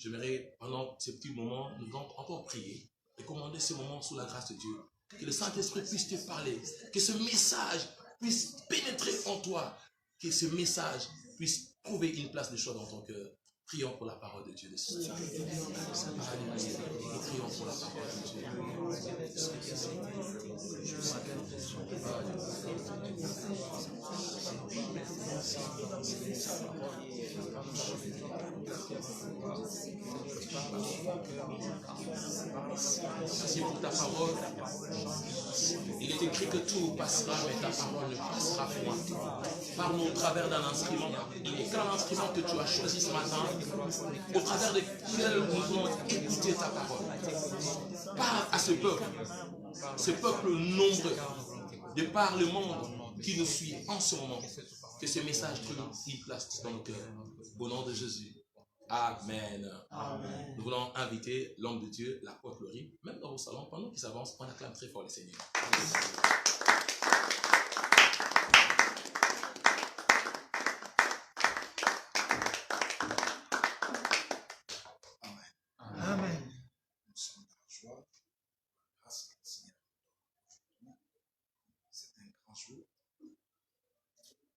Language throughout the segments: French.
j'aimerais, pendant ces petits moments, nous allons encore prier et commander ces moments sous la grâce de Dieu. Que le Saint-Esprit puisse te parler, que ce message puisse pénétrer en toi, que ce message puisse trouver une place de choix dans ton cœur. Prions pour la parole de Dieu de ce soir. Alléluia. Prions pour la parole de Dieu. Merci pour ta parole. Il est écrit que tout passera, mais ta parole ne passera point. Parle-nous au travers d'un instrument. Il est quel instrument que tu as choisi ce matin, au travers duquel nous voulons écouter ta parole. Parle à ce peuple nombreux, de par le monde qui nous suit en ce moment, que ce message trouve une place dans nos cœurs. Au nom de Jésus. Amen. Amen. Nous voulons inviter l'homme de Dieu, l'apôtre Laurie, même dans vos salons, pendant qu'il s'avance, on acclame très fort le Seigneur. Amen. Nous sommes dans la joie, grâce au Seigneur. C'est un grand jour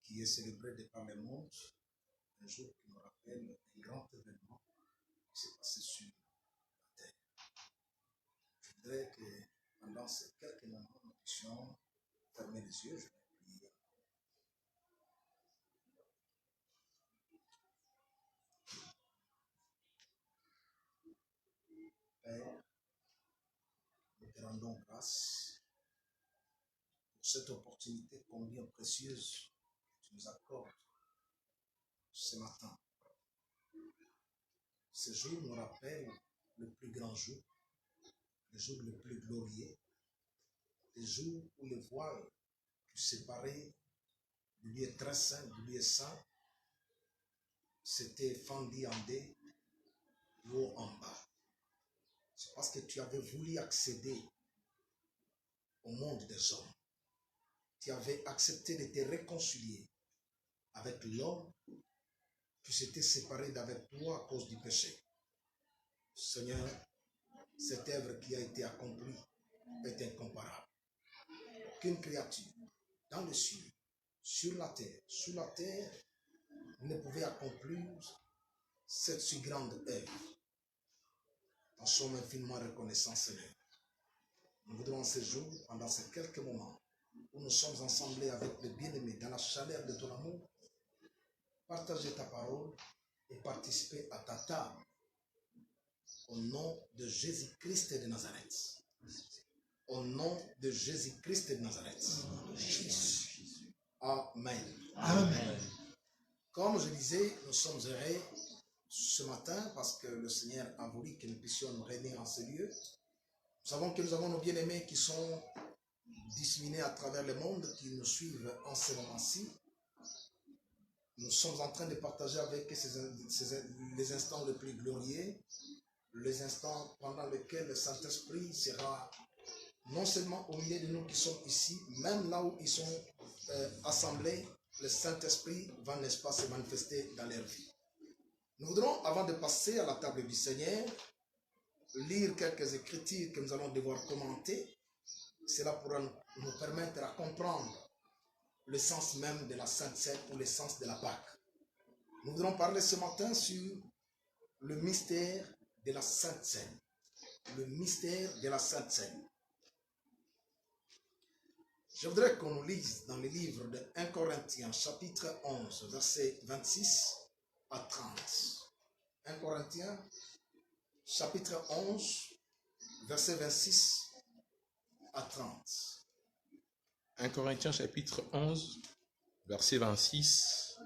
qui est célébré de par le monde, un jour qui nous rappelle un grand événement qui s'est passé sur la terre. Je voudrais que pendant ces quelques moments, nous puissions fermer les yeux, je vais prier. Père, nous te rendons grâce pour cette opportunité combien précieuse que tu nous accordes ce matin. Ce jour nous rappelle le plus grand jour, le jour le plus glorieux, le jour où le voile qui séparait du lieu très saint, du lieu saint, s'était fendu en deux, du haut en bas. C'est parce que tu avais voulu accéder au monde des hommes. Tu avais accepté de te réconcilier avec l'homme qui s'était séparé d'avec toi à cause du péché. Seigneur, cette œuvre qui a été accomplie est incomparable. Aucune créature dans le ciel, sur la terre, sous la terre, ne pouvait accomplir cette si grande œuvre. Nous sommes infiniment reconnaissants, Seigneur. Nous voudrons ce jour, pendant ces quelques moments, où nous sommes ensemblés avec le bien-aimé dans la chaleur de ton amour, partager ta parole et participer à ta table. Au nom de Jésus-Christ de Nazareth. Au nom de Jésus-Christ de Nazareth. Amen. Amen. Comme je disais, nous sommes heureux ce matin parce que le Seigneur a voulu que nous puissions nous réunir en ce lieu. Nous savons que nous avons nos bien-aimés qui sont disséminés à travers le monde, qui nous suivent en ce moment-ci. Nous sommes en train de partager avec les instants les plus glorieux, les instants pendant lesquels le Saint-Esprit sera non seulement au milieu de nous qui sommes ici, même là où ils sont assemblés, le Saint-Esprit va, n'est-ce pas, se manifester dans leur vie. Nous voudrons, avant de passer à la table du Seigneur, lire quelques écritures que nous allons devoir commenter. Cela pourra nous permettre à comprendre le sens même de la Sainte Seine ou le sens de la Pâque. Nous voudrons parler ce matin sur le mystère de la Sainte Seine. Le mystère de la Sainte Seine. Je voudrais qu'on nous lise dans le livre de 1 Corinthiens, chapitre 11, versets 26 à 30. 1 Corinthiens, chapitre 11, versets 26 à 30. 1 Corinthiens chapitre 11, versets 26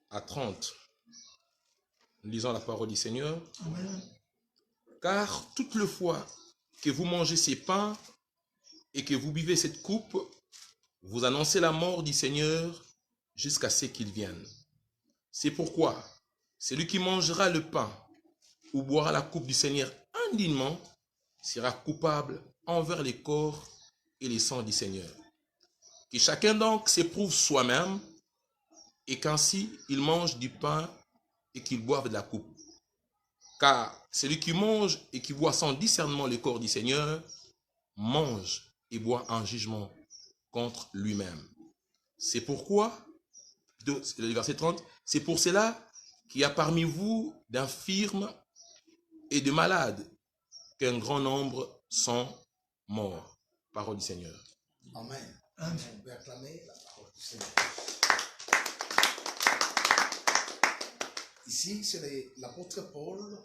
à 30. Nous lisons la parole du Seigneur. Amen. Car toute le fois que vous mangez ces pains et que vous buvez cette coupe, vous annoncez la mort du Seigneur jusqu'à ce qu'il vienne. C'est pourquoi celui qui mangera le pain ou boira la coupe du Seigneur indignement sera coupable envers les corps et les sangs du Seigneur. Que chacun donc s'éprouve soi-même et qu'ainsi il mange du pain et qu'il boive de la coupe. Car celui qui mange et qui boit sans discernement le corps du Seigneur, mange et boit en jugement contre lui-même. C'est pourquoi, le verset 30, c'est pour cela qu'il y a parmi vous d'infirmes et de malades, qu'un grand nombre sont morts. Parole du Seigneur. Amen. Amen. On peut acclamer la parole du Seigneur. Ici, c'est l'apôtre Paul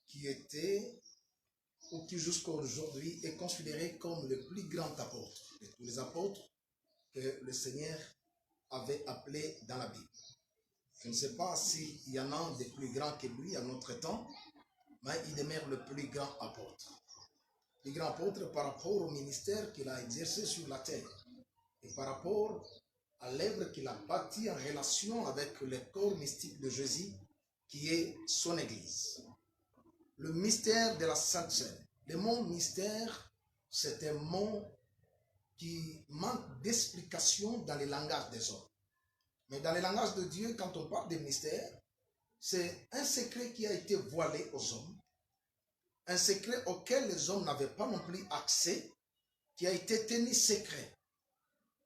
qui était, ou qui jusqu'à aujourd'hui est considéré comme le plus grand apôtre de tous les apôtres que le Seigneur avait appelés dans la Bible. Je ne sais pas s'il y en a des plus grands que lui à notre temps, mais il demeure le plus grand apôtre. Le grand apôtre par rapport au ministère qu'il a exercé sur la terre et par rapport à l'œuvre qu'il a bâtie en relation avec le corps mystique de Jésus qui est son Église. Le mystère de la Sainte Seine. Le mot mystère, c'est un mot qui manque d'explication dans le langage des hommes. Mais dans le langage de Dieu, quand on parle de mystère, c'est un secret qui a été voilé aux hommes, un secret auquel les hommes n'avaient pas non plus accès, qui a été tenu secret.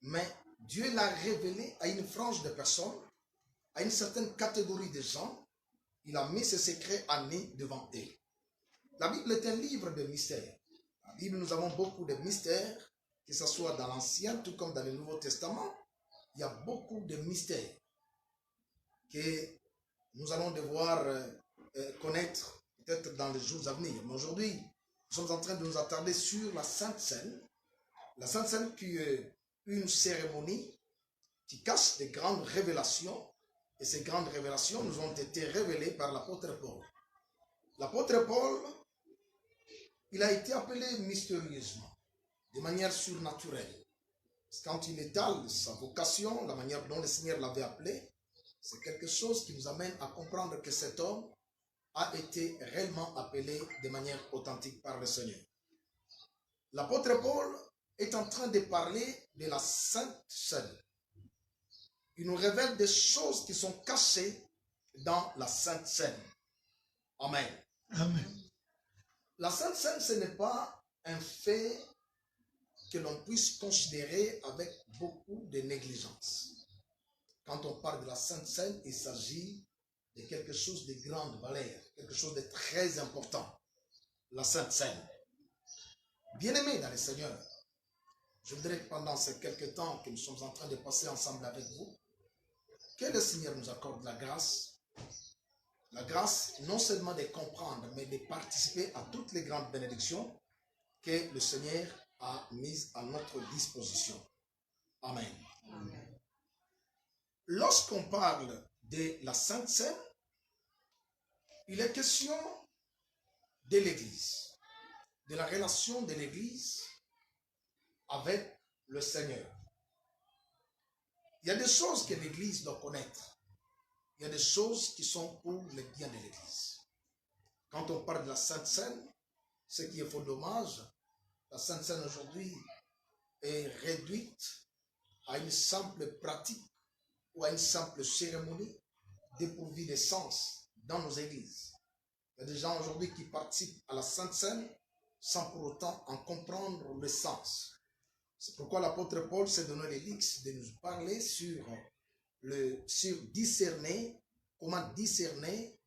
Mais Dieu l'a révélé à une frange de personnes, à une certaine catégorie de gens. Il a mis ce secret en nu devant eux. La Bible est un livre de mystères. Dans la Bible, nous avons beaucoup de mystères, que ce soit dans l'Ancien, tout comme dans le Nouveau Testament. Il y a beaucoup de mystères que nous allons devoir connaître peut-être dans les jours à venir. Mais aujourd'hui, nous sommes en train de nous attarder sur la Sainte Seine. La Sainte Seine qui est une cérémonie qui cache des grandes révélations. Et ces grandes révélations nous ont été révélées par l'apôtre Paul. L'apôtre Paul, il a été appelé mystérieusement, de manière surnaturelle. Quand il étale sa vocation, la manière dont le Seigneur l'avait appelé, c'est quelque chose qui nous amène à comprendre que cet homme a été réellement appelé de manière authentique par le Seigneur. L'apôtre Paul est en train de parler de la Sainte Seine. Il nous révèle des choses qui sont cachées dans la Sainte Seine. Amen. Amen. La Sainte Seine, ce n'est pas un fait que l'on puisse considérer avec beaucoup de négligence. Quand on parle de la Sainte Seine, il s'agit de quelque chose de grande valeur, quelque chose de très important. La Sainte Seine. Bien-aimés dans le Seigneur, je voudrais que pendant ces quelques temps que nous sommes en train de passer ensemble avec vous, que le Seigneur nous accorde la grâce non seulement de comprendre, mais de participer à toutes les grandes bénédictions que le Seigneur a mises à notre disposition. Amen. Amen. Lorsqu'on parle de la Sainte Seine, il est question de l'Église, de la relation de l'Église avec le Seigneur. Il y a des choses que l'Église doit connaître. Il y a des choses qui sont pour le bien de l'Église. Quand on parle de la Sainte Seine, ce qui est fort dommage, la Sainte Seine aujourd'hui est réduite à une simple pratique ou à une simple cérémonie dépourvue de sens dans nos églises. Il y a des gens aujourd'hui qui participent à la Sainte Seine sans pour autant en comprendre le sens. C'est pourquoi l'apôtre Paul s'est donné le luxe de nous parler sur discerner, comment discerner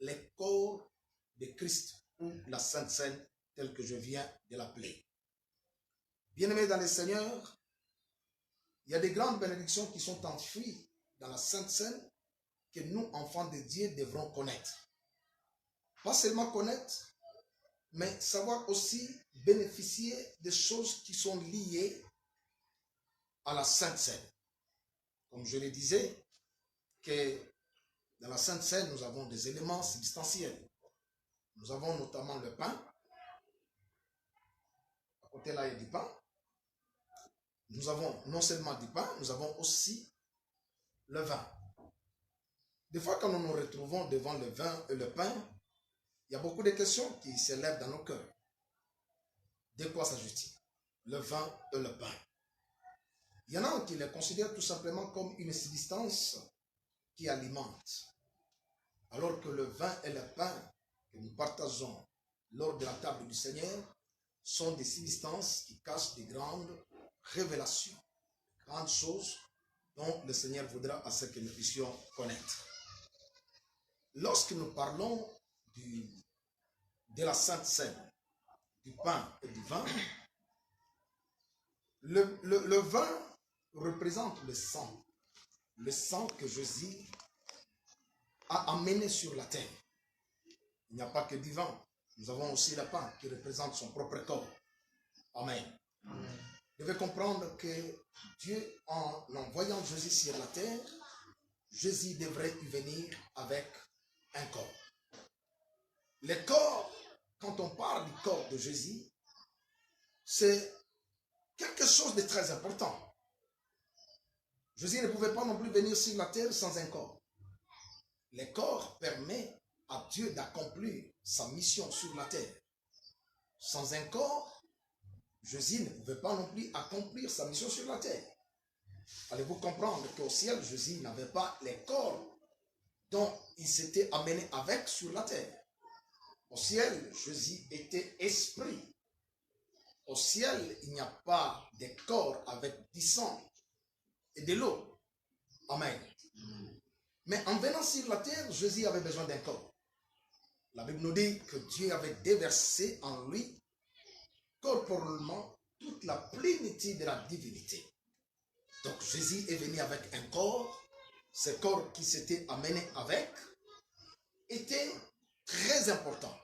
le corps de Christ ou la Sainte Seine telle que je viens de l'appeler. Bien-aimés dans le Seigneur, il y a des grandes bénédictions qui sont enfouies dans la Sainte Seine que nous, enfants de Dieu, devrons connaître. Pas seulement connaître, mais savoir aussi bénéficier des choses qui sont liées à la Sainte Seine. Comme je le disais, que dans la Sainte Seine, nous avons des éléments substantiels. Nous avons notamment le pain. À côté là, il y a du pain. Nous avons non seulement du pain, nous avons aussi le vin. Des fois, quand nous nous retrouvons devant le vin et le pain, il y a beaucoup de questions qui s'élèvent dans nos cœurs. De quoi s'agit-il? Le vin et le pain. Il y en a qui les considèrent tout simplement comme une substance qui alimente. Alors que le vin et le pain que nous partageons lors de la table du Seigneur sont des substances qui cachent des grandes révélations, grandes choses dont le Seigneur voudra à ce que nous puissions connaître. Lorsque nous parlons de la Sainte Seine, du pain et du vin, le vin représente le sang que Jésus a amené sur la terre. Il n'y a pas que du vin, nous avons aussi le pain qui représente son propre corps. Amen. Amen. Vous devez comprendre que Dieu, en envoyant Jésus sur la terre, Jésus devrait y venir avec un corps. Le corps, quand on parle du corps de Jésus, c'est quelque chose de très important. Jésus ne pouvait pas non plus venir sur la terre sans un corps. Le corps permet à Dieu d'accomplir sa mission sur la terre. Sans un corps, Jésus ne pouvait pas non plus accomplir sa mission sur la terre. Allez-vous comprendre qu'au ciel, Jésus n'avait pas les corps dont il s'était amené avec sur la terre. Au ciel, Jésus était esprit. Au ciel, il n'y a pas de corps avec du sang et de l'eau. Amen. Mais en venant sur la terre, Jésus avait besoin d'un corps. La Bible nous dit que Dieu avait déversé en lui corporellement toute la plénitude de la divinité. Donc Jésus est venu avec un corps. Ce corps qui s'était amené avec était très important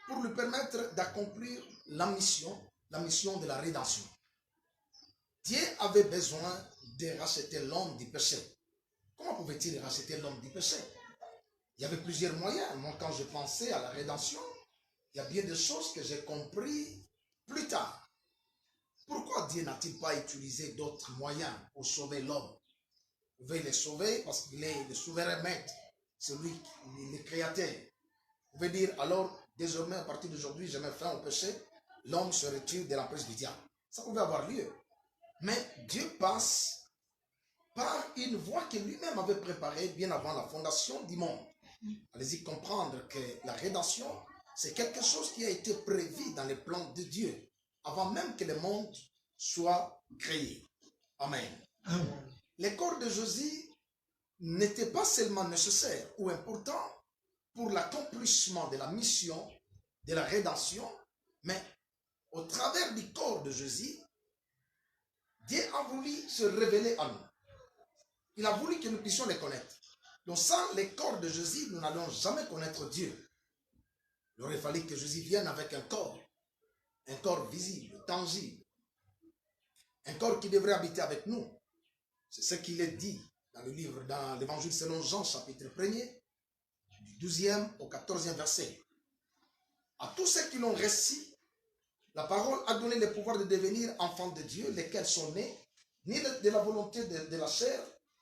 pour lui permettre d'accomplir la mission de la rédemption. Dieu avait besoin de racheter l'homme du péché. Comment pouvait-il racheter l'homme du péché? Il y avait plusieurs moyens. Moi, quand je pensais à la rédemption, il y a bien des choses que j'ai compris plus tard. Pourquoi Dieu n'a-t-il pas utilisé d'autres moyens pour sauver l'homme? Vous pouvez les sauver parce qu'il est le souverain maître, celui qui est le créateur. Vous pouvez dire, alors, désormais, à partir d'aujourd'hui, je mets fin au péché, l'homme se retire de l'emprise du diable. Ça pouvait avoir lieu. Mais Dieu passe par une voie que lui-même avait préparée bien avant la fondation du monde. Allez-y comprendre que la rédemption, c'est quelque chose qui a été prévu dans les plans de Dieu, avant même que le monde soit créé. Amen. Amen. Le corps de Jésus n'était pas seulement nécessaire ou important pour l'accomplissement de la mission de la rédemption, mais au travers du corps de Jésus, Dieu a voulu se révéler à nous. Il a voulu que nous puissions les connaître. Donc sans le corps de Jésus, nous n'allons jamais connaître Dieu. Il aurait fallu que Jésus vienne avec un corps visible, tangible, un corps qui devrait habiter avec nous. C'est ce qu'il est dit dans le livre, dans l'évangile selon Jean, chapitre 1er, du 12e au 14e verset. À tous ceux qui l'ont reçu, la parole a donné le pouvoir de devenir enfants de Dieu, lesquels sont nés, ni de la volonté de la chair,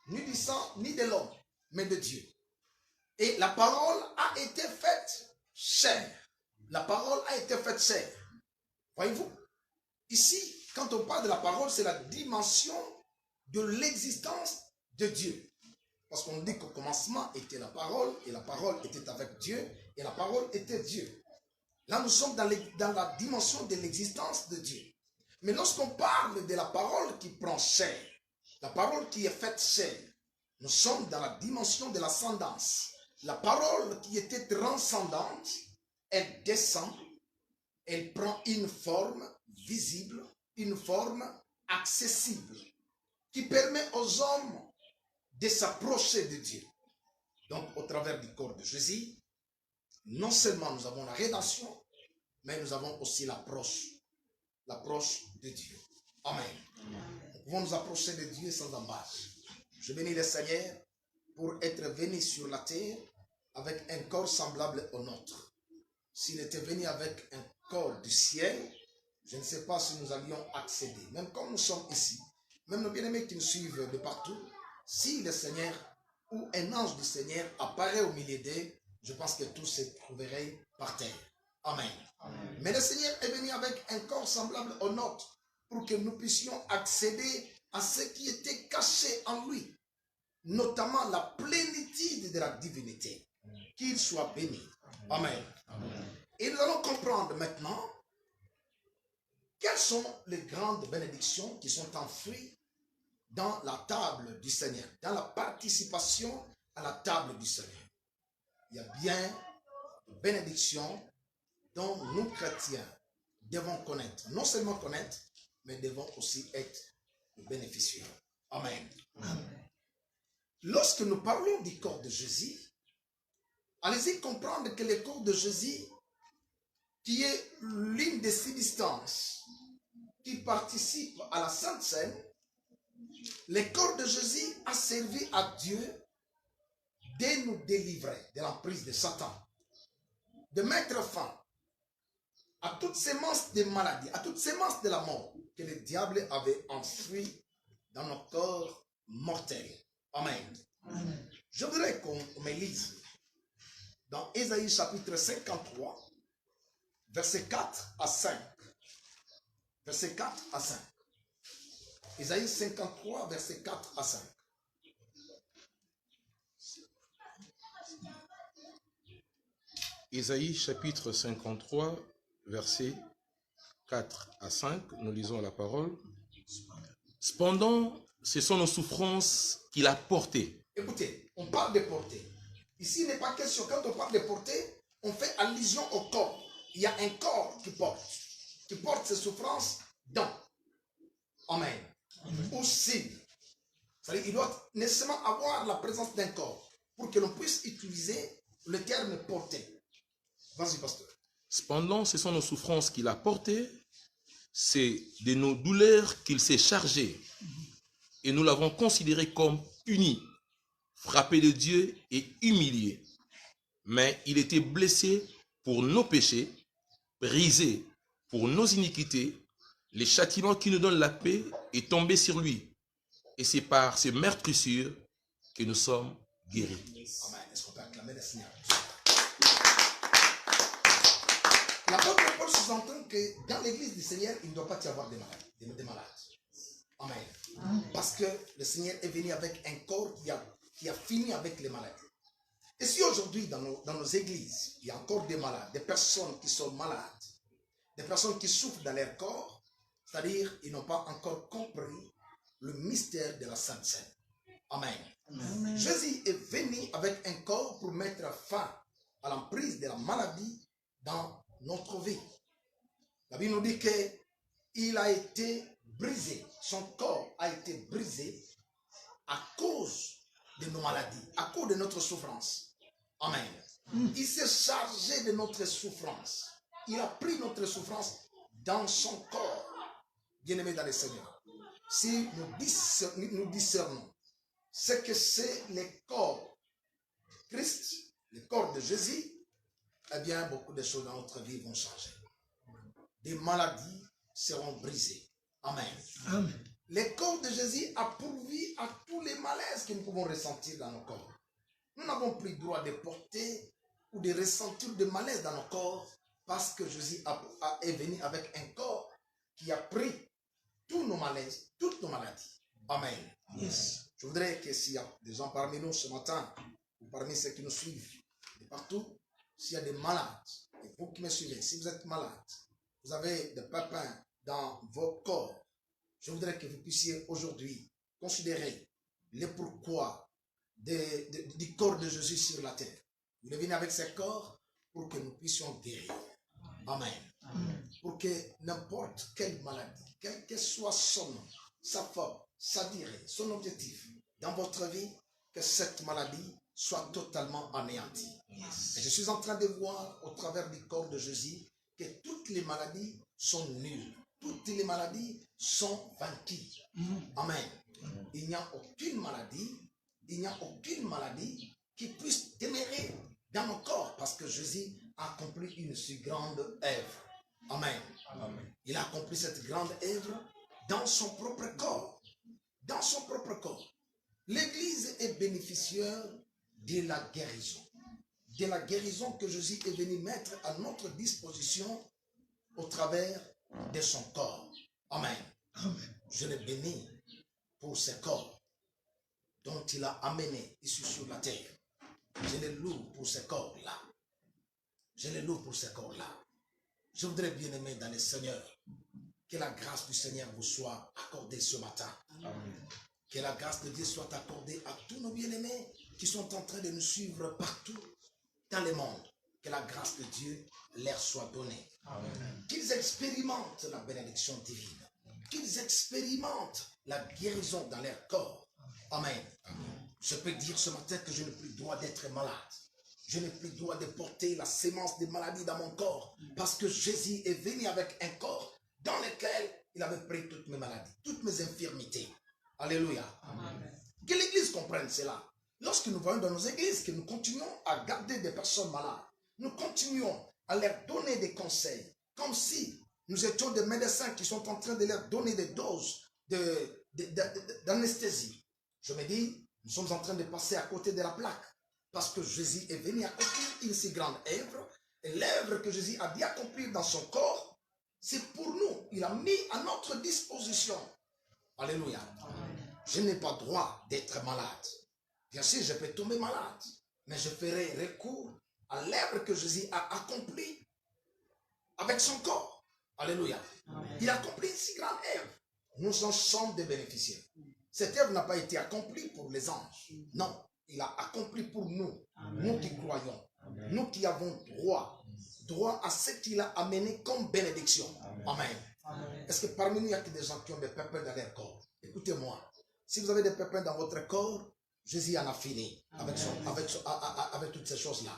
ni du sang, ni de l'homme, mais de Dieu. Et la parole a été faite chair. La parole a été faite chair. Voyez-vous? Ici, quand on parle de la parole, c'est la dimension de l'existence de Dieu. Parce qu'on dit qu'au commencement était la parole, et la parole était avec Dieu, et la parole était Dieu. Là, nous sommes dans la dimension de l'existence de Dieu. Mais lorsqu'on parle de la parole qui prend chair, la parole qui est faite chair, nous sommes dans la dimension de l'ascendance. La parole qui était transcendante, elle descend, elle prend une forme visible, une forme accessible, qui permet aux hommes de s'approcher de Dieu. Donc, au travers du corps de Jésus, non seulement nous avons la rédemption, mais nous avons aussi l'approche de Dieu. Amen. Nous pouvons nous approcher de Dieu sans embâche. Je bénis le Seigneur pour être venu sur la terre avec un corps semblable au nôtre. S'il était venu avec un corps du ciel, je ne sais pas si nous allions accéder. Même comme nous sommes ici, même nos bien-aimés qui nous suivent de partout, si le Seigneur ou un ange du Seigneur apparaît au milieu d'eux, je pense que tous se trouveraient par terre. Amen. Amen. Mais le Seigneur est venu avec un corps semblable au nôtre pour que nous puissions accéder à ce qui était caché en lui, notamment la plénitude de la divinité. Qu'il soit béni. Amen. Et nous allons comprendre maintenant quelles sont les grandes bénédictions qui sont enfouies dans la table du Seigneur, dans la participation à la table du Seigneur. Il y a bien des bénédictions dont nous, chrétiens, devons connaître. Non seulement connaître, mais devons aussi être bénéficiaires. Amen. Amen. Lorsque nous parlons du corps de Jésus, allez-y comprendre que le corps de Jésus, qui est l'une des substances qui participent à la Sainte Seine, le corps de Jésus a servi à Dieu de nous délivrer de l'emprise de Satan, de mettre fin à toute sémence de maladie, à toute sémence de la mort que le diable avait enfoui dans nos corps mortels. Amen. Amen. Je voudrais qu'on me lise dans Ésaïe chapitre 53, versets 4 à 5. Verset 4 à 5. Ésaïe 53, verset 4 à 5. Ésaïe chapitre 53, versets 4 à 5, nous lisons la parole. Cependant, ce sont nos souffrances qu'il a portées. Écoutez, on parle de portée. Ici, il n'est pas question, quand on parle de portée, on fait allusion au corps. Il y a un corps qui porte ses souffrances dans. Amen. Aussi. C'est-à-dire, il doit nécessairement avoir la présence d'un corps pour que l'on puisse utiliser le terme portée. Vas-y, pasteur. Cependant, ce sont nos souffrances qu'il a portées, c'est de nos douleurs qu'il s'est chargé. Et nous l'avons considéré comme puni, frappé de Dieu et humilié. Mais il était blessé pour nos péchés, brisé pour nos iniquités. Le châtiment qui nous donne la paix est tombé sur lui. Et c'est par ces meurtrissures que nous sommes guéris. Amen. Est-ce qu'on peut acclamer le Seigneur? L'apôtre Paul sous-entend que dans l'église du Seigneur, il ne doit pas y avoir des malades. Amen. Parce que le Seigneur est venu avec un corps qui a fini avec les maladies. Et si aujourd'hui, dans nos églises, il y a encore des malades, des personnes qui sont malades, des personnes qui souffrent dans leur corps, c'est-à-dire ils n'ont pas encore compris le mystère de la Sainte Seine. Amen. Amen. Jésus est venu avec un corps pour mettre fin à l'emprise de la maladie dans notre vie. La Bible nous dit qu'il a été brisé, son corps a été brisé à cause de nos maladies, à cause de notre souffrance. Amen. Il s'est chargé de notre souffrance. Il a pris notre souffrance dans son corps. Bien-aimés dans le Seigneur, si nous discernons ce que c'est le corps Christ, le corps de Jésus, eh bien, beaucoup de choses dans notre vie vont changer. Des maladies seront brisées. Amen. Amen. Le corps de Jésus a pourvu à tous les malaises que nous pouvons ressentir dans nos corps. Nous n'avons plus le droit de porter ou de ressentir de malaise dans nos corps parce que Jésus est venu avec un corps qui a pris tous nos malaises, toutes nos maladies. Amen. Yes. Je voudrais que s'il y a des gens parmi nous ce matin, ou parmi ceux qui nous suivent, de partout, s'il y a des malades, et vous qui me suivez, si vous êtes malade, vous avez des pépins dans vos corps, je voudrais que vous puissiez aujourd'hui considérer le pourquoi du corps de Jésus sur la terre. Il est venu avec ce corps pour que nous puissions guérir. Amen. Amen. Pour que n'importe quelle maladie, quel que soit son nom, sa forme, sa durée, son objectif dans votre vie, que cette maladie soit totalement anéantie. Yes. Et je suis en train de voir au travers du corps de Jésus que toutes les maladies sont nulles. Toutes les maladies sont vaincues. Amen. Il n'y a aucune maladie qui puisse demeurer dans mon corps parce que Jésus a accompli une si grande œuvre. Amen. Amen. Il a accompli cette grande œuvre dans son propre corps. Dans son propre corps. L'Église est bénéficiaire de la guérison. De la guérison que Jésus est venu mettre à notre disposition au travers de son corps. Amen. Amen. Je le bénis pour ce corps dont il a amené ici sur la terre. Je le loue pour ce corps-là. Je les loue pour ce corps-là. Je voudrais bien aimer dans le Seigneur. Que la grâce du Seigneur vous soit accordée ce matin. Amen. Que la grâce de Dieu soit accordée à tous nos bien-aimés qui sont en train de nous suivre partout dans le monde. Que la grâce de Dieu leur soit donnée. Qu'ils expérimentent la bénédiction divine. Qu'ils expérimentent la guérison dans leur corps. Amen. Je peux dire ce matin que je n'ai plus le droit d'être malade. Je n'ai plus le droit de porter la sémence des maladies dans mon corps. Parce que Jésus est venu avec un corps dans lequel il avait pris toutes mes maladies, toutes mes infirmités. Alléluia. Amen. Que l'Église comprenne cela. Lorsque nous voyons dans nos églises que nous continuons à garder des personnes malades, nous continuons à leur donner des conseils, comme si nous étions des médecins qui sont en train de leur donner des doses d'anesthésie. Je me dis, nous sommes en train de passer à côté de la plaque, parce que Jésus est venu accomplir une si grande œuvre, et l'œuvre que Jésus a dit accomplir dans son corps, c'est pour nous. Il a mis à notre disposition. Alléluia. Amen. Je n'ai pas droit d'être malade. Bien sûr, je peux tomber malade, mais je ferai recours à l'œuvre que Jésus a accomplie avec son corps. Alléluia. Amen. Il a accompli une si grande œuvre. Nous en sommes des bénéficiaires. Cette œuvre n'a pas été accomplie pour les anges. Non, il a accompli pour nous. Amen. Nous qui croyons. Amen. Nous qui avons droit à ce qu'il a amené comme bénédiction. Amen. Amen. Est-ce que parmi nous, il y a que des gens qui ont des pépins dans leur corps? Écoutez-moi. Si vous avez des pépins dans votre corps, Jésus en a fini avec toutes ces choses-là.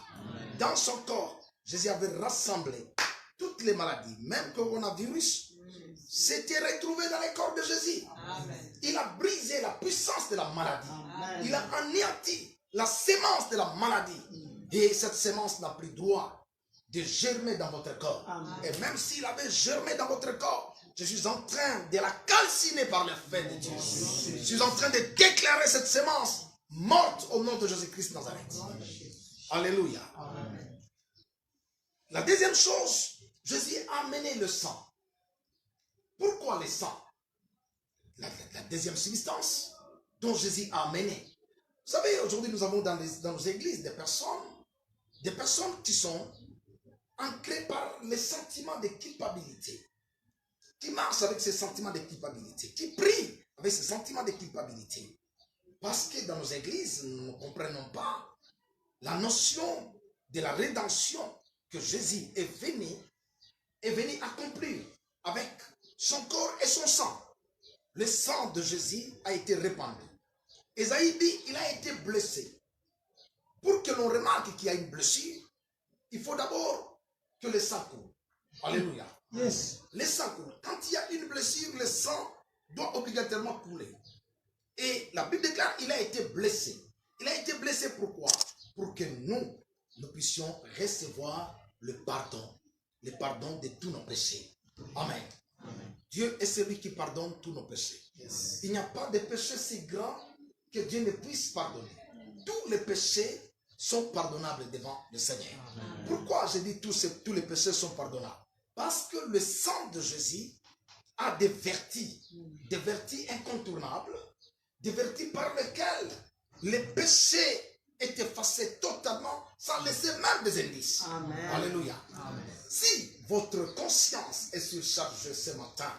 Dans son corps, Jésus avait rassemblé toutes les maladies, même coronavirus, s'était retrouvé dans le corps de Jésus. Amen. Il a brisé la puissance de la maladie. Amen. Il a anéanti la sémence de la maladie. Et cette sémence n'a plus droit de germer dans votre corps. Amen. Et même s'il avait germé dans votre corps, je suis en train de la calciner par le fait de Dieu. Je suis en train de déclarer cette sémence morte au nom de Jésus-Christ Nazareth. Alléluia. Amen. La deuxième chose, Jésus a amené le sang. Pourquoi le sang? La deuxième substance dont Jésus a amené. Vous savez, aujourd'hui nous avons dans nos églises des personnes qui sont ancrées par les sentiments de culpabilité, qui marchent avec ces sentiments de culpabilité, qui prient avec ces sentiments de culpabilité. Parce que dans nos églises, nous ne comprenons pas la notion de la rédemption que Jésus est venu accomplir avec son corps et son sang. Le sang de Jésus a été répandu. Ésaïe dit, il a été blessé. Pour que l'on remarque qu'il y a une blessure, il faut d'abord que le sang coule. Alléluia. Yes. Le sang coule. Quand il y a une blessure, le sang doit obligatoirement couler. Et la Bible déclare, il a été blessé. Il a été blessé pourquoi? Pour que nous puissions recevoir le pardon de tous nos péchés. Amen. Amen. Dieu est celui qui pardonne tous nos péchés. Yes. Il n'y a pas de péché si grand que Dieu ne puisse pardonner. Tous les péchés sont pardonnables devant le Seigneur. Amen. Pourquoi je dis tous les péchés sont pardonnables? Parce que le sang de Jésus a des vertus incontournables, des vertus par lesquelles les péchés est effacé totalement sans laisser même des indices. Amen. Alléluia. Amen. Si votre conscience est surchargée ce matin,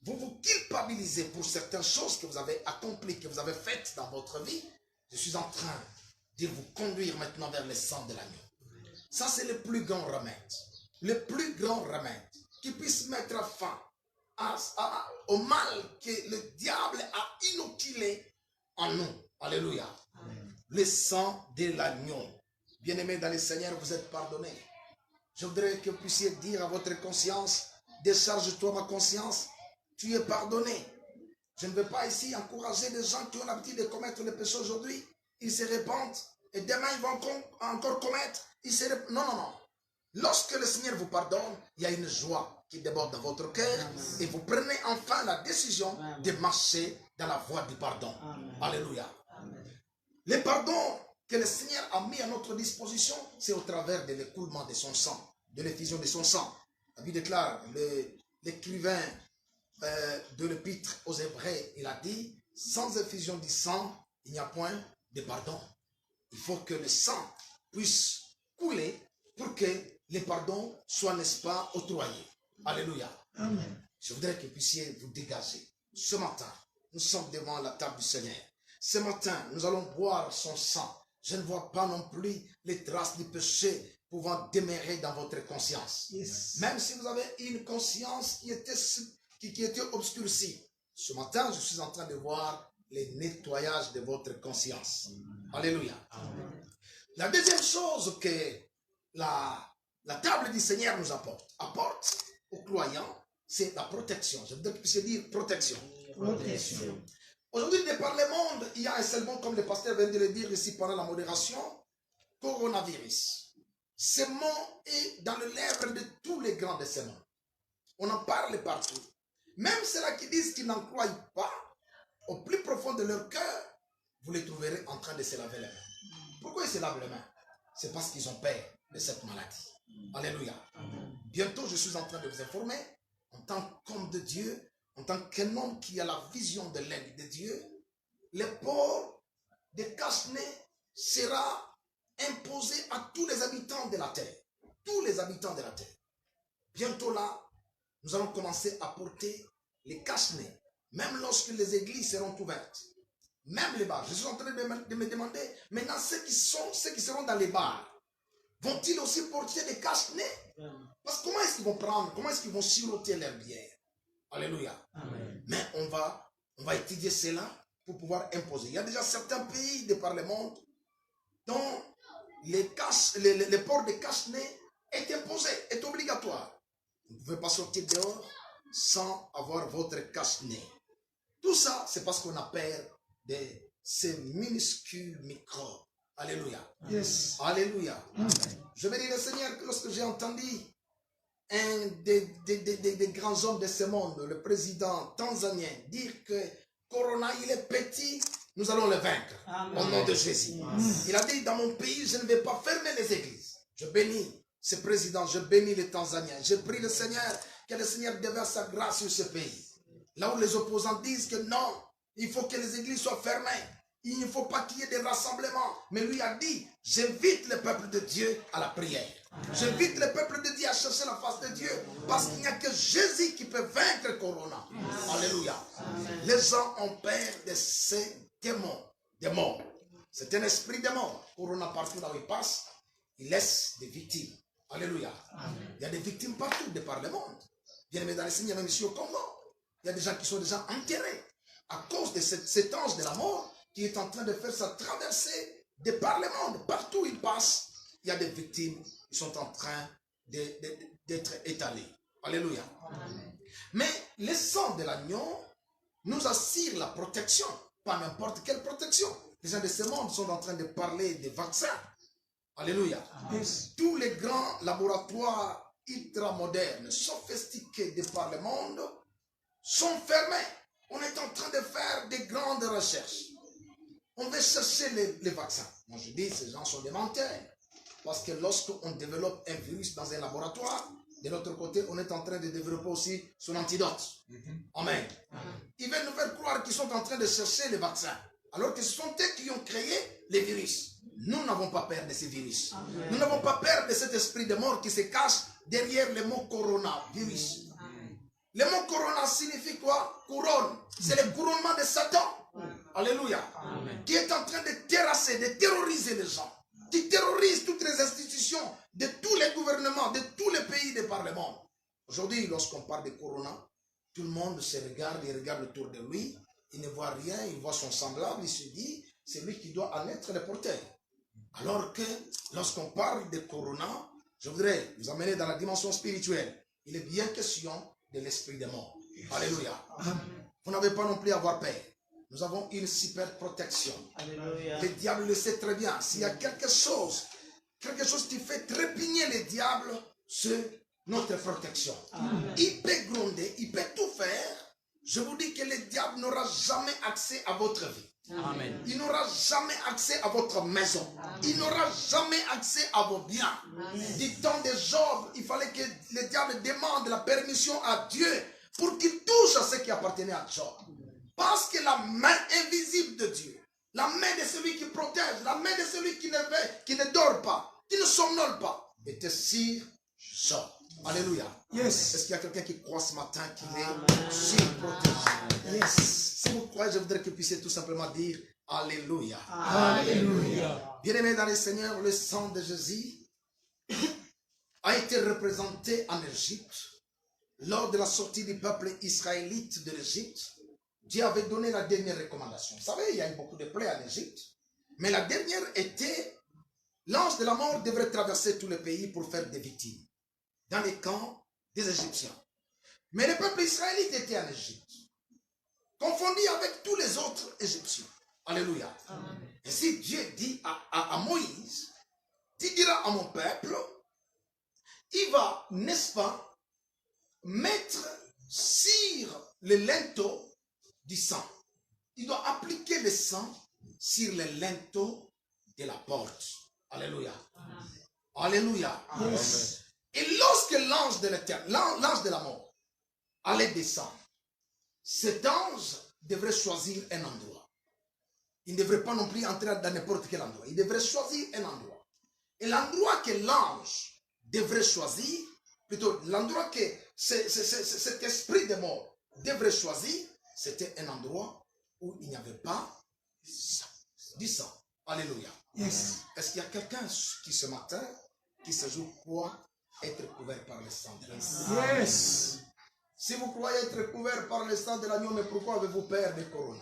vous vous culpabilisez pour certaines choses que vous avez accomplies, que vous avez faites dans votre vie, je suis en train de vous conduire maintenant vers le sang de l'agneau. Ça, c'est le plus grand remède. Le plus grand remède qui puisse mettre fin au mal que le diable a inoculé en nous. Alléluia. Amen. Le sang de l'agneau. Bien-aimés dans le Seigneur, vous êtes pardonnés. Je voudrais que vous puissiez dire à votre conscience, décharge-toi ma conscience, tu es pardonné. Je ne veux pas ici encourager des gens qui ont l'habitude de commettre le péché aujourd'hui. Ils se répandent et demain ils vont encore commettre. Non, non, non. Lorsque le Seigneur vous pardonne, il y a une joie qui déborde dans votre cœur. Amen. Et vous prenez enfin la décision Amen. De marcher dans la voie du pardon. Amen. Alléluia. Amen. Le pardon que le Seigneur a mis à notre disposition, c'est au travers de l'écoulement de son sang, de l'effusion de son sang. La Bible déclare, l'écrivain de l'épître aux Hébreux, il a dit, sans effusion du sang, il n'y a point de pardon. Il faut que le sang puisse couler pour que les pardons soient, n'est-ce pas, octroyés. Alléluia. Amen. Je voudrais que vous puissiez vous dégager. Ce matin, nous sommes devant la table du Seigneur. Ce matin, nous allons boire son sang. Je ne vois pas non plus les traces du péché pouvant demeurer dans votre conscience. Yes. Même si vous avez une conscience qui était obscurcie. Ce matin, je suis en train de voir le nettoyage de votre conscience. Alléluia. Amen. La deuxième chose que la table du Seigneur nous apporte aux croyants, c'est la protection. Je voudrais que vous puissiez dire protection. Protection. Aujourd'hui, de par le monde, il y a un seul mot, comme le pasteur vient de le dire ici pendant la modération, coronavirus. Ce mot est dans les lèvres de tous les grands de ce monde. On en parle partout. Même ceux-là qui disent qu'ils n'en croient pas, au plus profond de leur cœur, vous les trouverez en train de se laver les mains. Pourquoi ils se lavent les mains? C'est parce qu'ils ont peur de cette maladie. Alléluia. Bientôt, je suis en train de vous informer, en tant qu'homme de Dieu, en tant qu'un homme qui a la vision de l'aigle de Dieu, le port de cache-nez sera imposé à tous les habitants de la terre. Tous les habitants de la terre. Bientôt là, nous allons commencer à porter les cache-nez, même lorsque les églises seront ouvertes. Même les bars. Je suis en train de me demander, maintenant ceux qui seront dans les bars, vont-ils aussi porter des cache-nez? Parce que comment est-ce qu'ils vont prendre, comment est-ce qu'ils vont siroter leur bière? Alléluia. Amen. Mais on va étudier cela pour pouvoir imposer. Il y a déjà certains pays de par le monde dont le port de cache-nez est imposé, est obligatoire. Vous ne pouvez pas sortir dehors sans avoir votre cache-nez. Tout ça, c'est parce qu'on a peur de ces minuscules microbes. Alléluia. Yes. Alléluia. Amen. Je vais dire au Seigneur que lorsque j'ai entendu un des grands hommes de ce monde, le président tanzanien, dire que Corona, il est petit, nous allons le vaincre. Amen. Au nom de Jésus. Il a dit, dans mon pays, je ne vais pas fermer les églises. Je bénis ce président, je bénis les Tanzaniens. Je prie le Seigneur, que le Seigneur déverse sa grâce sur ce pays. Là où les opposants disent que non, il faut que les églises soient fermées. Il ne faut pas qu'il y ait des rassemblements. Mais lui a dit, j'invite le peuple de Dieu à la prière. J'invite le peuple de Dieu à chercher la face de Dieu. Parce qu'il n'y a que Jésus qui peut vaincre le Corona. Alléluia. Les gens ont peur de ces démons. Des morts. C'est un esprit de mort. Corona, partout là où il passe, il laisse des victimes. Alléluia. Il y a des victimes partout de par le monde. Bien aimé dans le Seigneur, même ici au Congo. Il y a des gens qui sont déjà enterrés à cause de cet ange de la mort qui est en train de faire sa traversée de par le monde. Partout où il passe, il y a des victimes qui sont en train d'être étalées. Alléluia. Amen. Mais le sang de l'agneau nous assure la protection. Pas n'importe quelle protection. Les gens de ce monde sont en train de parler des vaccins. Alléluia. Yes. Tous les grands laboratoires ultra-modernes, sophistiqués de par le monde, sont fermés. On est en train de faire des grandes recherches. On veut chercher les vaccins. Moi je dis, ces gens sont des menteurs. Parce que lorsqu'on développe un virus dans un laboratoire, de l'autre côté, on est en train de développer aussi son antidote. Amen. Ils veulent nous faire croire qu'ils sont en train de chercher les vaccins. Alors que ce sont eux qui ont créé les virus. Nous n'avons pas peur de ces virus. Amen. Nous n'avons pas peur de cet esprit de mort qui se cache derrière le mot coronavirus. Le mot corona signifie quoi? Couronne. C'est le couronnement de Satan. Alléluia. Amen. Qui est en train de terrasser, de terroriser les gens. Qui terrorise toutes les institutions de tous les gouvernements, de tous les pays de par le monde. Aujourd'hui, lorsqu'on parle de corona, tout le monde se regarde, il regarde autour de lui. Il ne voit rien, il voit son semblable, il se dit, c'est lui qui doit en être le porteur. Alors que lorsqu'on parle de corona, je voudrais vous amener dans la dimension spirituelle. Il est bien question de l'esprit des morts. Alléluia. Vous n'avez pas non plus à avoir peur. Nous avons une super protection. Alléluia. Le diable le sait très bien. S'il y a quelque chose qui fait trépigner le diable, c'est notre protection. Amen. Il peut gronder, il peut tout faire. Je vous dis que le diable n'aura jamais accès à votre vie. Amen. Il n'aura jamais accès à votre maison. Amen. Il n'aura jamais accès à vos biens. Amen. Du temps de Job, il fallait que le diable demande la permission à Dieu pour qu'il touche à ce qui appartenait à Job. Parce que la main invisible de Dieu, la main de celui qui protège, la main de celui qui ne dort pas, qui ne somnole pas, était sur sort. Alléluia. Yes. Est-ce qu'il y a quelqu'un qui croit ce matin qu'il est surprotégé? Yes. Si vous croyez, je voudrais que vous puissiez tout simplement dire Alléluia. Alléluia. Bien-aimés dans le Seigneur, le sang de Jésus a été représenté en Égypte. Lors de la sortie du peuple israélite de l'Égypte, Dieu avait donné la dernière recommandation. Vous savez, il y a eu beaucoup de plaies en Égypte, mais la dernière était, l'ange de la mort devrait traverser tout le pays pour faire des victimes dans les camps des Égyptiens. Mais le peuple israélite était en Égypte, confondu avec tous les autres Égyptiens. Alléluia. Amen. Et si Dieu dit à Moïse, tu diras à mon peuple, il va, n'est-ce pas, mettre sur le linteau du sang. Il doit appliquer le sang sur le linteau de la porte. Alléluia. Amen. Alléluia. Yes. Et lorsque l'ange de l'éternel, l'ange de la mort, allait descendre, cet ange devrait choisir un endroit. Il ne devrait pas non plus entrer dans n'importe quel endroit. Il devrait choisir un endroit. Et l'endroit que l'ange devrait choisir, plutôt l'endroit que cet esprit de mort devrait choisir, c'était un endroit où il n'y avait pas du sang. Alléluia. Yes. Est-ce qu'il y a quelqu'un qui ce matin, qui se joue quoi? Être couvert par le sang de l'agneau. Yes. Si vous croyez être couvert par le sang de l'agneau, mais pourquoi avez-vous peur des corona?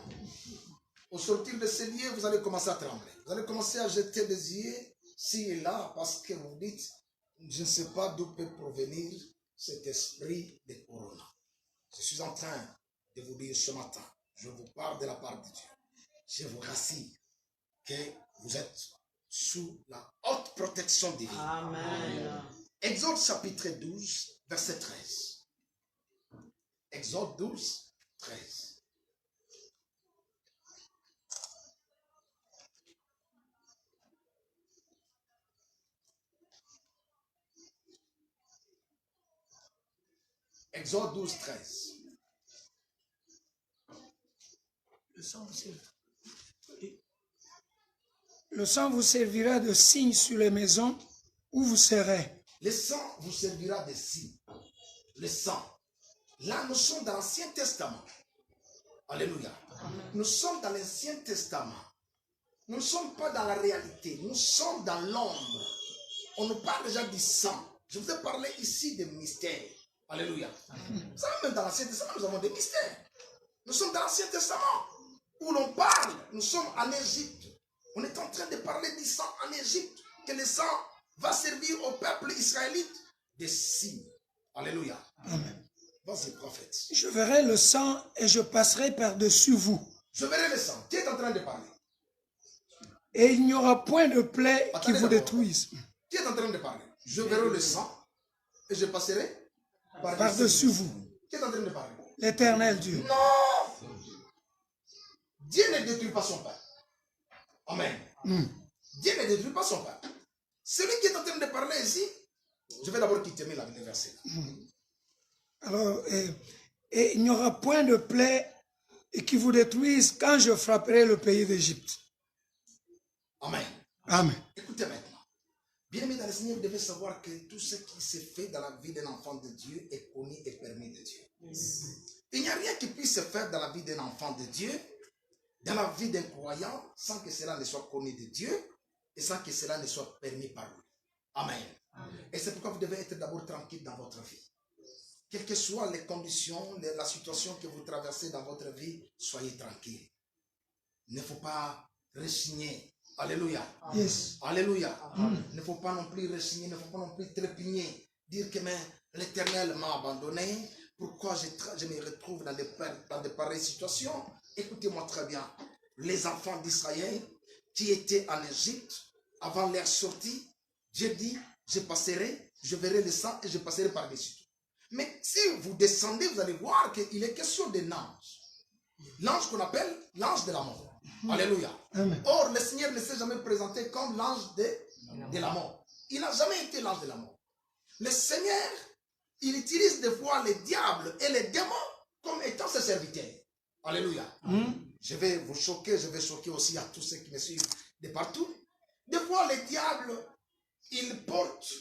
Au sortir de ces lieux, vous allez commencer à trembler. Vous allez commencer à jeter des yeux ci et là, parce que vous dites, je ne sais pas d'où peut provenir cet esprit de corona. Je suis en train de vous dire ce matin, je vous parle de la part de Dieu. Je vous rassure que vous êtes sous la haute protection divine. Amen. Exode chapitre 12, verset 13. Exode 12, 13. Exode 12, 13. Le sang vous servira de signe sur les maisons où vous serez. Le sang vous servira de signe. Le sang. Là, nous sommes dans l'Ancien Testament. Alléluia. Amen. Nous sommes dans l'Ancien Testament. Nous ne sommes pas dans la réalité. Nous sommes dans l'ombre. On nous parle déjà du sang. Je vous ai parlé ici de mystères. Alléluia. Vous savez, même dans l'Ancien Testament, nous avons des mystères. Nous sommes dans l'Ancien Testament où l'on parle. Nous sommes en Égypte. On est en train de parler du sang en Égypte. Que le sang va servir au peuple israélite des signes. Alléluia. Amen. Vas-y, prophète. Je verrai le sang et je passerai par-dessus vous. Je verrai le sang. Qui est en train de parler? Et il n'y aura point de plaie qui vous détruise. Qui est en train de parler? Je verrai le sang et je passerai par-dessus vous. Qui est en train de parler? L'Éternel Dieu. Non! Dieu ne détruit pas son peuple. Amen. Dieu ne détruit pas son peuple. Celui qui est en train de parler ici, je vais d'abord quitter le verset. Alors, et il n'y aura point de plaie qui vous détruise quand je frapperai le pays d'Égypte. Amen. Amen. Écoutez maintenant. Bien-aimés dans le Seigneur, vous devez savoir que tout ce qui se fait dans la vie d'un enfant de Dieu est connu et permis de Dieu. Il n'y a rien qui puisse se faire dans la vie d'un enfant de Dieu, dans la vie d'un croyant, sans que cela ne soit connu de Dieu et sans que cela ne soit permis par lui. Amen. Amen. Et c'est pourquoi vous devez être d'abord tranquille dans votre vie. Quelles que soient les conditions, la situation que vous traversez dans votre vie, soyez tranquille. Il ne faut pas rechigner. Alléluia. Yes. Alléluia. Il ne faut pas non plus rechigner, il ne faut pas non plus trépigner. Dire que l'Éternel m'a abandonné. Pourquoi je me retrouve dans de pareilles situations? Écoutez-moi très bien. Les enfants d'Israël qui étaient en Égypte, avant leur sortie, Dieu dit, je verrai le sang et je passerai par-dessus. Mais si vous descendez, vous allez voir qu'il est question d'un ange. L'ange qu'on appelle l'ange de la mort. Alléluia. Amen. Or, le Seigneur ne s'est jamais présenté comme l'ange de la mort. Il n'a jamais été l'ange de la mort. Le Seigneur, il utilise des fois les diables et les démons comme étant ses serviteurs. Alléluia. Je vais vous choquer, je vais choquer aussi à tous ceux qui me suivent de partout. Des fois, les diables, ils portent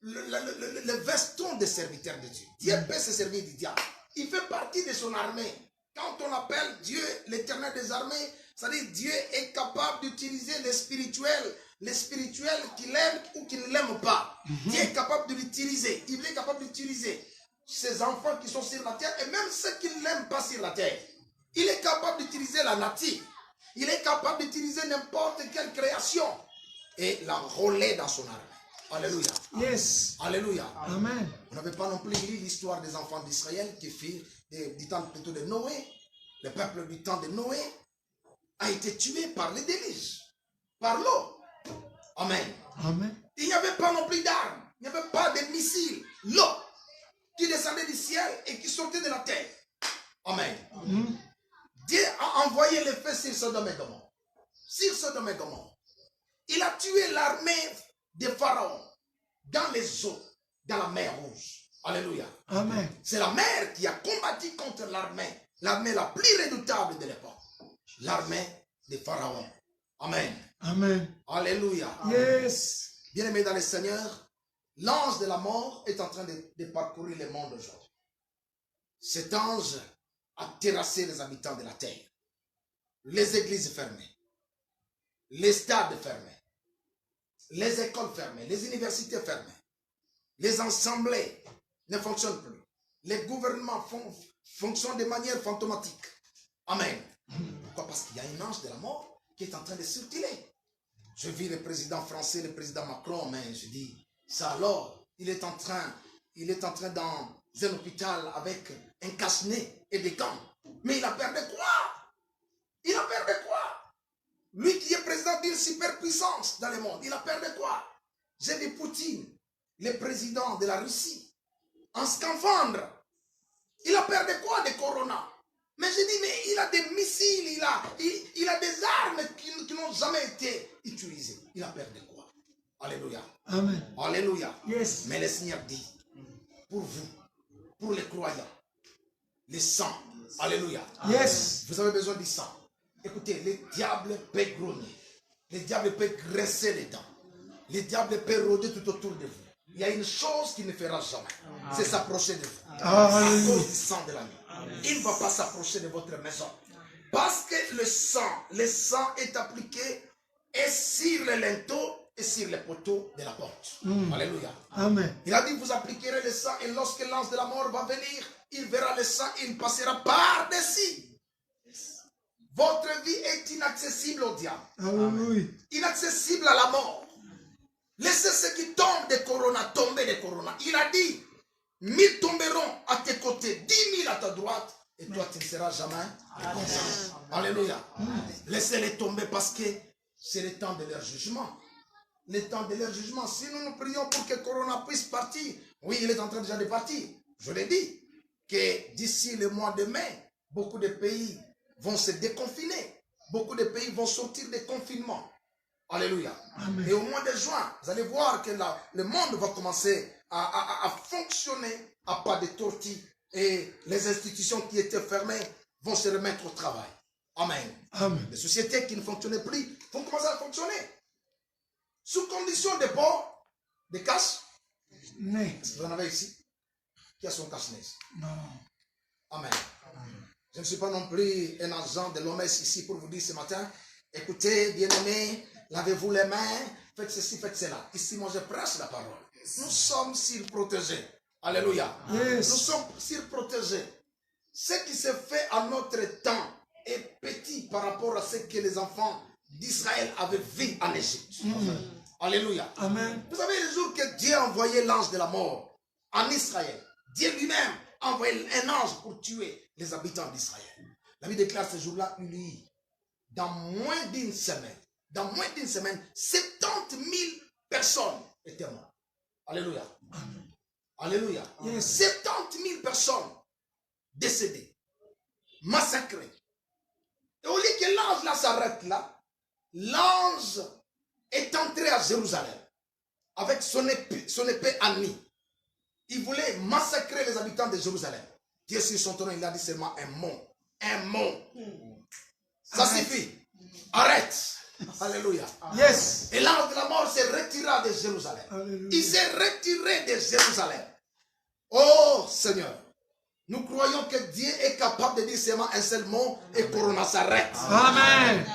le veston des serviteurs de Dieu. Dieu peut se servir du diable. Il fait partie de son armée. Quand on appelle Dieu l'éternel des armées, c'est-à-dire Dieu est capable d'utiliser les spirituels qu'il aime ou qu'il ne l'aime pas. Dieu est capable de l'utiliser. Il est capable d'utiliser ses enfants qui sont sur la terre et même ceux qui ne l'aiment pas sur la terre. Il est capable d'utiliser la nature. Il est capable d'utiliser n'importe quelle création et l'enrôler dans son armée. Alléluia. Yes. Alléluia. Amen. On n'avait pas non plus lu l'histoire des enfants d'Israël qui firent du temps plutôt de Noé. Le peuple du temps de Noé a été tué par les déluges, par l'eau. Amen. Amen. Il n'y avait pas non plus d'armes, il n'y avait pas de missiles. L'eau qui descendait du ciel et qui sortait de la terre. Amen. Dieu a envoyé le feu sur Sodome et Gomorrhe. Sur Sodome et Gomorrhe. Il a tué l'armée de Pharaon dans les eaux, dans la mer Rouge. Alléluia. Amen. C'est la mer qui a combattu contre l'armée la plus redoutable de l'époque. L'armée de Pharaon. Amen. Amen. Alléluia. Yes. Bien-aimés dans le Seigneur, l'ange de la mort est en train de parcourir le monde aujourd'hui. Cet ange a terrassé les habitants de la terre. Les églises fermées. Les stades fermés. Les écoles fermées. Les universités fermées. Les assemblées ne fonctionnent plus. Les gouvernements fonctionnent de manière fantomatique. Amen. Pourquoi? Parce qu'il y a un ange de la mort qui est en train de circuler. Je vis le président français, le président Macron, mais je dis, ça alors, il est en train dans un hôpital avec un cache-nez et des gants. Mais il a perdu quoi? Il a perdu quoi? Lui qui est président d'une superpuissance dans le monde, il a perdu quoi? J'ai vu Poutine, le président de la Russie, en scaphandre. Il a perdu quoi de Corona? Mais je dis, mais il a des missiles, il a des armes qui n'ont jamais été utilisées. Il a perdu quoi? Alléluia. Amen. Alléluia. Yes. Mais le Seigneur dit, pour vous, pour les croyants, le sang. Alléluia. Yes. Vous avez besoin du sang. Écoutez, le diable peut grogner. Le diable peut graisser les dents. Le diable peut rôder tout autour de vous. Il y a une chose qu'il ne fera jamais. C'est s'approcher de vous. À cause du sang de l'agneau. Il ne va pas s'approcher de votre maison. Parce que le sang est appliqué et sur les linteaux et sur les poteaux de la porte. Alléluia. Amen. Il a dit, vous appliquerez le sang et lorsque l'ange de la mort va venir, il verra le sang et il passera par-dessus. Votre vie est inaccessible au diable. Alléluia. Inaccessible à la mort. Laissez ceux qui tombent de Corona tomber de Corona. Il a dit, 1000 tomberont à tes côtés, 10 000 à ta droite, et toi tu ne seras jamais conscient. Alléluia. Laissez-les tomber parce que c'est le temps de leur jugement. Le temps de leur jugement. Si nous prions pour que Corona puisse partir, oui, il est en train déjà de partir. Je l'ai dit, que d'ici le mois de mai, beaucoup de pays vont se déconfiner. Beaucoup de pays vont sortir des confinements. Alléluia. Amen. Et au mois de juin, vous allez voir que le monde va commencer à fonctionner à pas de tortilles et les institutions qui étaient fermées vont se remettre au travail. Amen. Amen. Les sociétés qui ne fonctionnaient plus vont commencer à fonctionner. Sous condition de port, de cash. Vous en avez ici? Qui a son cache-nez? Non. Amen. Je ne suis pas non plus un agent de l'OMS ici pour vous dire ce matin, écoutez, bien-aimés, lavez-vous les mains, faites ceci, faites cela. Ici, moi, je prêche la parole. Nous sommes surprotégés. Alléluia. Yes. Nous sommes surprotégés. Ce qui se fait à notre temps est petit par rapport à ce que les enfants d'Israël avaient vu en Égypte. Alléluia. Amen. Vous savez, le jour que Dieu a envoyé l'ange de la mort en Israël, Dieu lui-même a envoyé un ange pour tuer les habitants d'Israël. La Bible déclare ce jour-là, dans moins d'une semaine, 70 000 personnes étaient mortes. Alléluia. Amen. Alléluia. Yes. 70 000 personnes décédées, massacrées. Et au lieu que l'ange là s'arrête là, l'ange est entré à Jérusalem avec son épée à nu. Il voulait massacrer les habitants de Jérusalem. Dieu sur son trône, il a dit seulement un mot. Un mot. Ça suffit. Arrête. Alléluia. Yes. Et l'ange de la mort s'est retiré de Jérusalem. Alléluia. Il s'est retiré de Jérusalem. Oh Seigneur, nous croyons que Dieu est capable de dire seulement un seul mot et Corona s'arrête. Amen.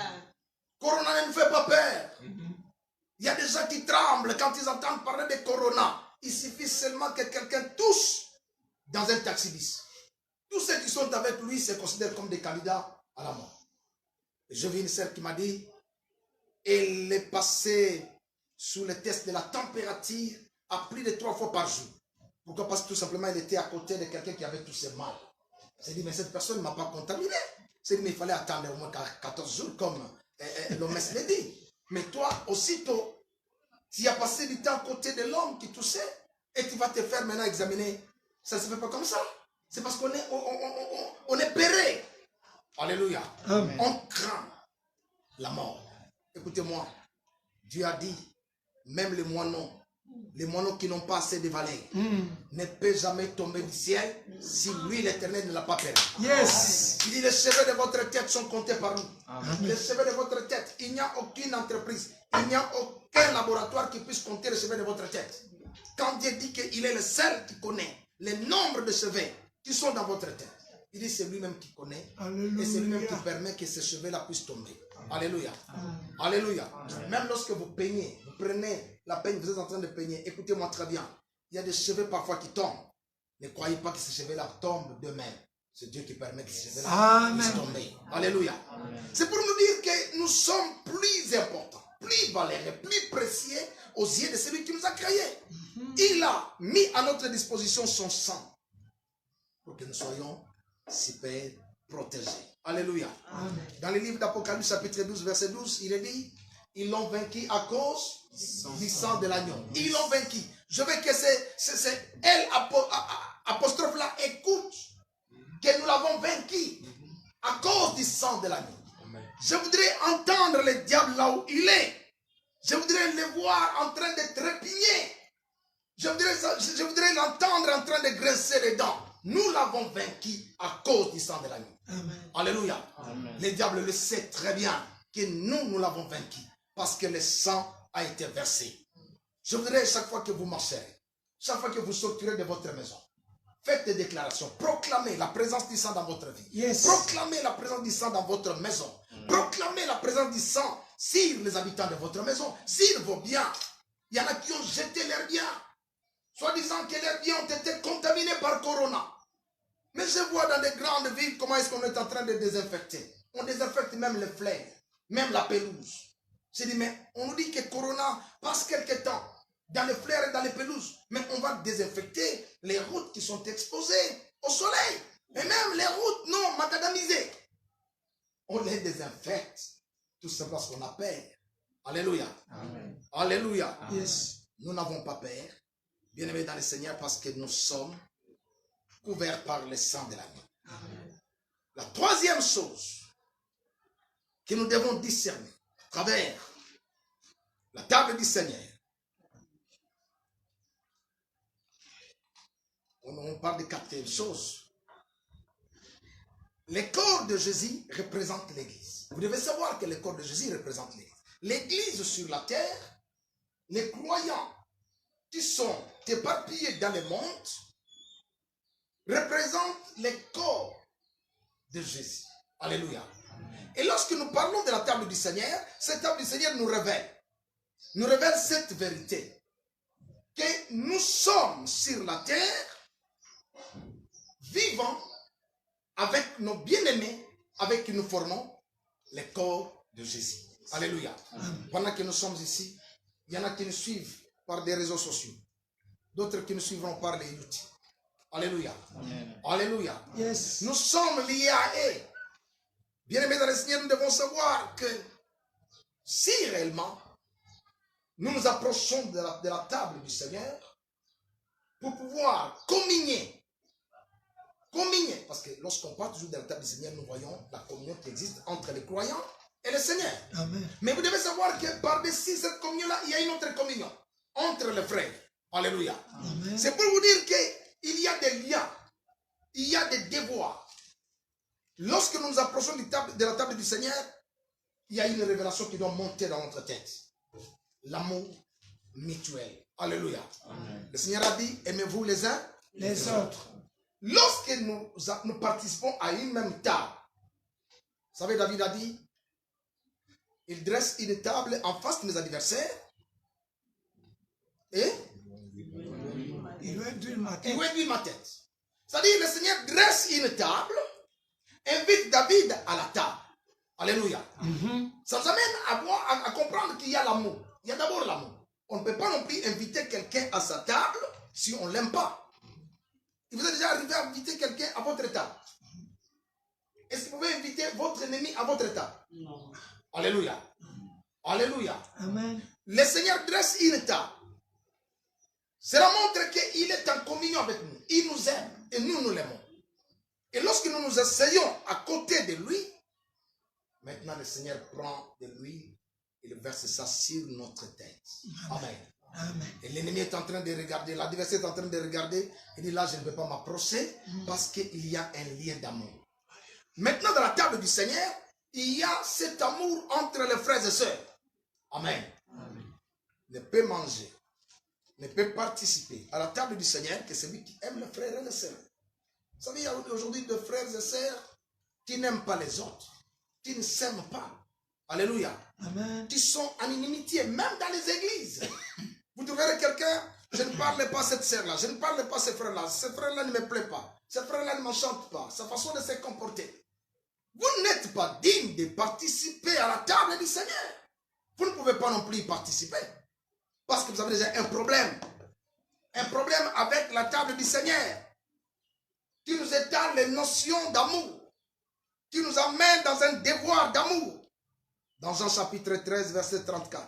Corona ne nous fait pas peur. Il y a des gens qui tremblent quand ils entendent parler de Corona. Il suffit seulement que quelqu'un touche dans un taxi-bis. Tous ceux qui sont avec lui se considèrent comme des candidats à la mort. Et je vis une sœur qui m'a dit, elle est passée sous le test de la température à plus de 3 fois par jour. Pourquoi? Parce que tout simplement, elle était à côté de quelqu'un qui avait tous ces mal. Elle s'est dit, mais cette personne ne m'a pas contaminé. C'est dit, mais il fallait attendre au moins 14 jours, comme l'homme l'a dit. Mais toi, aussitôt, tu as passé du temps à côté de l'homme qui toussait, et tu vas te faire maintenant examiner. Ça ne se fait pas comme ça. C'est parce qu'on est, on est péré. Alléluia. Amen. On craint la mort. Écoutez-moi, Dieu a dit, même les moineaux qui n'ont pas assez de valeur, ne peuvent jamais tomber du ciel si lui, l'Éternel, ne l'a pas permis. Yes. Il dit, les cheveux de votre tête sont comptés par nous. Amen. Les cheveux de votre tête, il n'y a aucune entreprise, il n'y a aucun laboratoire qui puisse compter les cheveux de votre tête. Quand Dieu dit qu'il est le seul qui connaît le nombre de cheveux qui sont dans votre tête, il dit c'est lui-même qui connaît. Alléluia. Et c'est lui-même qui permet que ces cheveux-là puissent tomber. Alléluia. Alléluia. Même lorsque vous peignez, vous prenez la peigne, vous êtes en train de peigner, écoutez-moi très bien. Il y a des cheveux parfois qui tombent. Ne croyez pas que ces cheveux-là tombent d'eux-mêmes. C'est Dieu qui permet que ces cheveux-là puissent tomber. Alléluia. C'est pour nous dire que nous sommes plus importants, plus valeureux, plus précieux aux yeux de celui qui nous a créés. Il a mis à notre disposition son sang pour que nous soyons super protégés. Alléluia. Amen. Dans le livre d'Apocalypse chapitre 12 verset 12, il est dit, ils l'ont vaincu à cause du sang de l'agneau. Ils l'ont vaincu. Je veux que c'est elle apostrophe là écoute que nous l'avons vaincu à cause du sang de l'agneau. Je voudrais entendre le diable là où il est. Je voudrais le voir en train de trépigner. Je voudrais l'entendre en train de grincer les dents. Nous l'avons vaincu à cause du sang de l'agneau. Alléluia. Amen. Le diable le sait très bien que nous l'avons vaincu parce que le sang a été versé. Je voudrais chaque fois que vous marcherez, chaque fois que vous sortirez de votre maison, faites des déclarations, proclamez la présence du sang dans votre vie. Yes. Proclamez la présence du sang dans votre maison. Proclamez la présence du sang sur les habitants de votre maison, sur vos biens. Il y en a qui ont jeté leurs biens, soi-disant que leurs biens ont été contaminés par Corona. Mais je vois dans des grandes villes comment est-ce qu'on est en train de désinfecter. On désinfecte même les fleurs, même la pelouse. Je dis, mais on nous dit que Corona passe quelque temps dans les fleurs et dans les pelouses. Mais on va désinfecter les routes qui sont exposées au soleil. Et même les routes non macadamisées. On les désinfecte. Tout simplement parce qu'on a peur. Alléluia. Amen. Alléluia. Yes. Nous n'avons pas peur. Bien-aimés dans le Seigneur, parce que nous sommes couverts par le sang de l'agneau. La troisième chose que nous devons discerner à travers la table du Seigneur, on parle de 4 choses. Le corps de Jésus représente l'Église. Vous devez savoir que le corps de Jésus représente l'Église. L'Église sur la terre, les croyants qui sont éparpillés dans le monde, représentent le corps de Jésus. Alléluia. Et lorsque nous parlons de la table du Seigneur, cette table du Seigneur nous révèle cette vérité, que nous sommes sur la terre, vivant avec nos bien-aimés, avec qui nous formons le corps de Jésus. Alléluia. Pendant que nous sommes ici, il y en a qui nous suivent par des réseaux sociaux, d'autres qui nous suivront par les YouTube. Alléluia. Amen. Alléluia. Yes. Nous sommes liés à eux. Bien-aimés dans le Seigneur, nous devons savoir que si réellement nous nous approchons de la table du Seigneur pour pouvoir communier, parce que lorsqu'on parle toujours de la table du Seigneur, nous voyons la communion qui existe entre les croyants et le Seigneur. Amen. Mais vous devez savoir que par-dessus cette communion-là, il y a une autre communion entre les frères. Alléluia. C'est pour vous dire qu'il y a des liens, il y a des devoirs. Lorsque nous nous approchons de la table du Seigneur, il y a une révélation qui doit monter dans notre tête. L'amour mutuel. Alléluia. Amen. Le Seigneur a dit, aimez-vous les uns les autres. Lorsque nous participons à une même table, vous savez, David a dit, il dresse une table en face de mes adversaires et il veut induire ma tête. Il veut induire ma tête. C'est-à-dire, le Seigneur dresse une table, invite David à la table. Alléluia. Ça nous amène à comprendre qu'il y a l'amour. Il y a d'abord l'amour. On ne peut pas non plus inviter quelqu'un à sa table si on ne l'aime pas. Il vous est déjà arrivé à inviter quelqu'un à votre table? Est-ce que vous pouvez inviter votre ennemi à votre table? Non. Alléluia. Alléluia. Amen. Le Seigneur dresse une table. Cela montre qu'il est en communion avec nous. Il nous aime et nous l'aimons. Et lorsque nous nous asseyons à côté de lui, maintenant le Seigneur prend de l'huile et le verse ça sur notre tête. Amen. Amen. Et l'ennemi est en train de regarder, l'adversaire est en train de regarder. Il dit là, je ne vais pas m'approcher parce qu'il y a un lien d'amour. Maintenant, dans la table du Seigneur, il y a cet amour entre les frères et sœurs. Amen. Amen. Ne peut manger, ne peut participer à la table du Seigneur que celui qui aime les frères et les sœurs. Vous savez, il y a aujourd'hui des frères et sœurs qui n'aiment pas les autres, qui ne s'aiment pas. Alléluia. Amen. Qui sont en inimitié, même dans les églises. Vous trouverez quelqu'un, je ne parle pas à cette sœur-là, je ne parle pas à ce frère-là ne me plaît pas, ce frère-là ne m'enchante pas, sa façon de se comporter. Vous n'êtes pas digne de participer à la table du Seigneur. Vous ne pouvez pas non plus y participer. Parce que vous avez déjà un problème. Un problème avec la table du Seigneur. Qui nous étale les notions d'amour. Qui nous amène dans un devoir d'amour. Dans Jean chapitre 13, verset 34.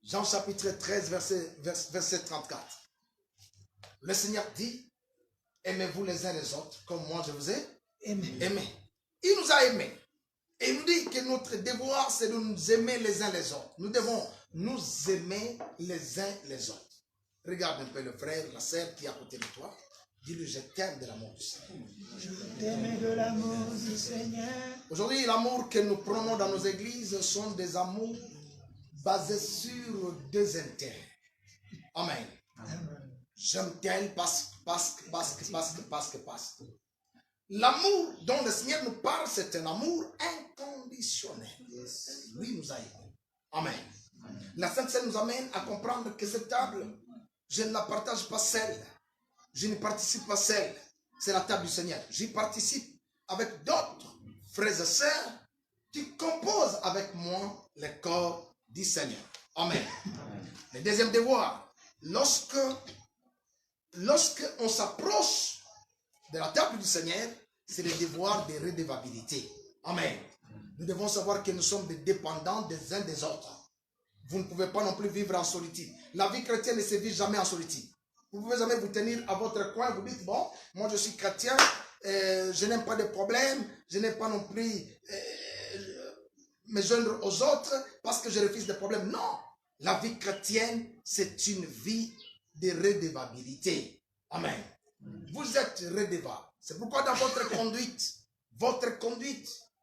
Jean chapitre 13, verset 34. Le Seigneur dit, aimez-vous les uns les autres comme moi je vous ai aimé. Il nous a aimés. Et il nous dit que notre devoir, c'est de nous aimer les uns les autres. Nous devons nous aimer les uns les autres. Regarde un peu le frère, la sœur qui est à côté de toi. Dis-lui, je t'aime de l'amour du Seigneur. Je t'aime de l'amour du Seigneur. Aujourd'hui, l'amour que nous prenons dans nos églises sont des amours basés sur deux intérêts. Amen. J'aime tel parce que. L'amour dont le Seigneur nous parle, c'est un amour inconditionnel. Lui nous a aimés. Amen. La Sainte Seine nous amène à comprendre que cette table, je ne la partage pas seule. Je ne participe pas seul. C'est la table du Seigneur. J'y participe avec d'autres frères et sœurs qui composent avec moi le corps du Seigneur. Amen. Le deuxième devoir, lorsque on s'approche de la table du Seigneur, c'est le devoir de redevabilité. Amen. Nous devons savoir que nous sommes des dépendants des uns des autres. Vous ne pouvez pas non plus vivre en solitude. La vie chrétienne ne se vit jamais en solitude. Vous ne pouvez jamais vous tenir à votre coin, vous dites, bon, moi je suis chrétien, je n'aime pas de problèmes, je n'aime pas non plus me joindre aux autres parce que je refuse des problèmes. Non, la vie chrétienne, c'est une vie de redevabilité. Amen. Vous êtes redevable. C'est pourquoi dans votre conduite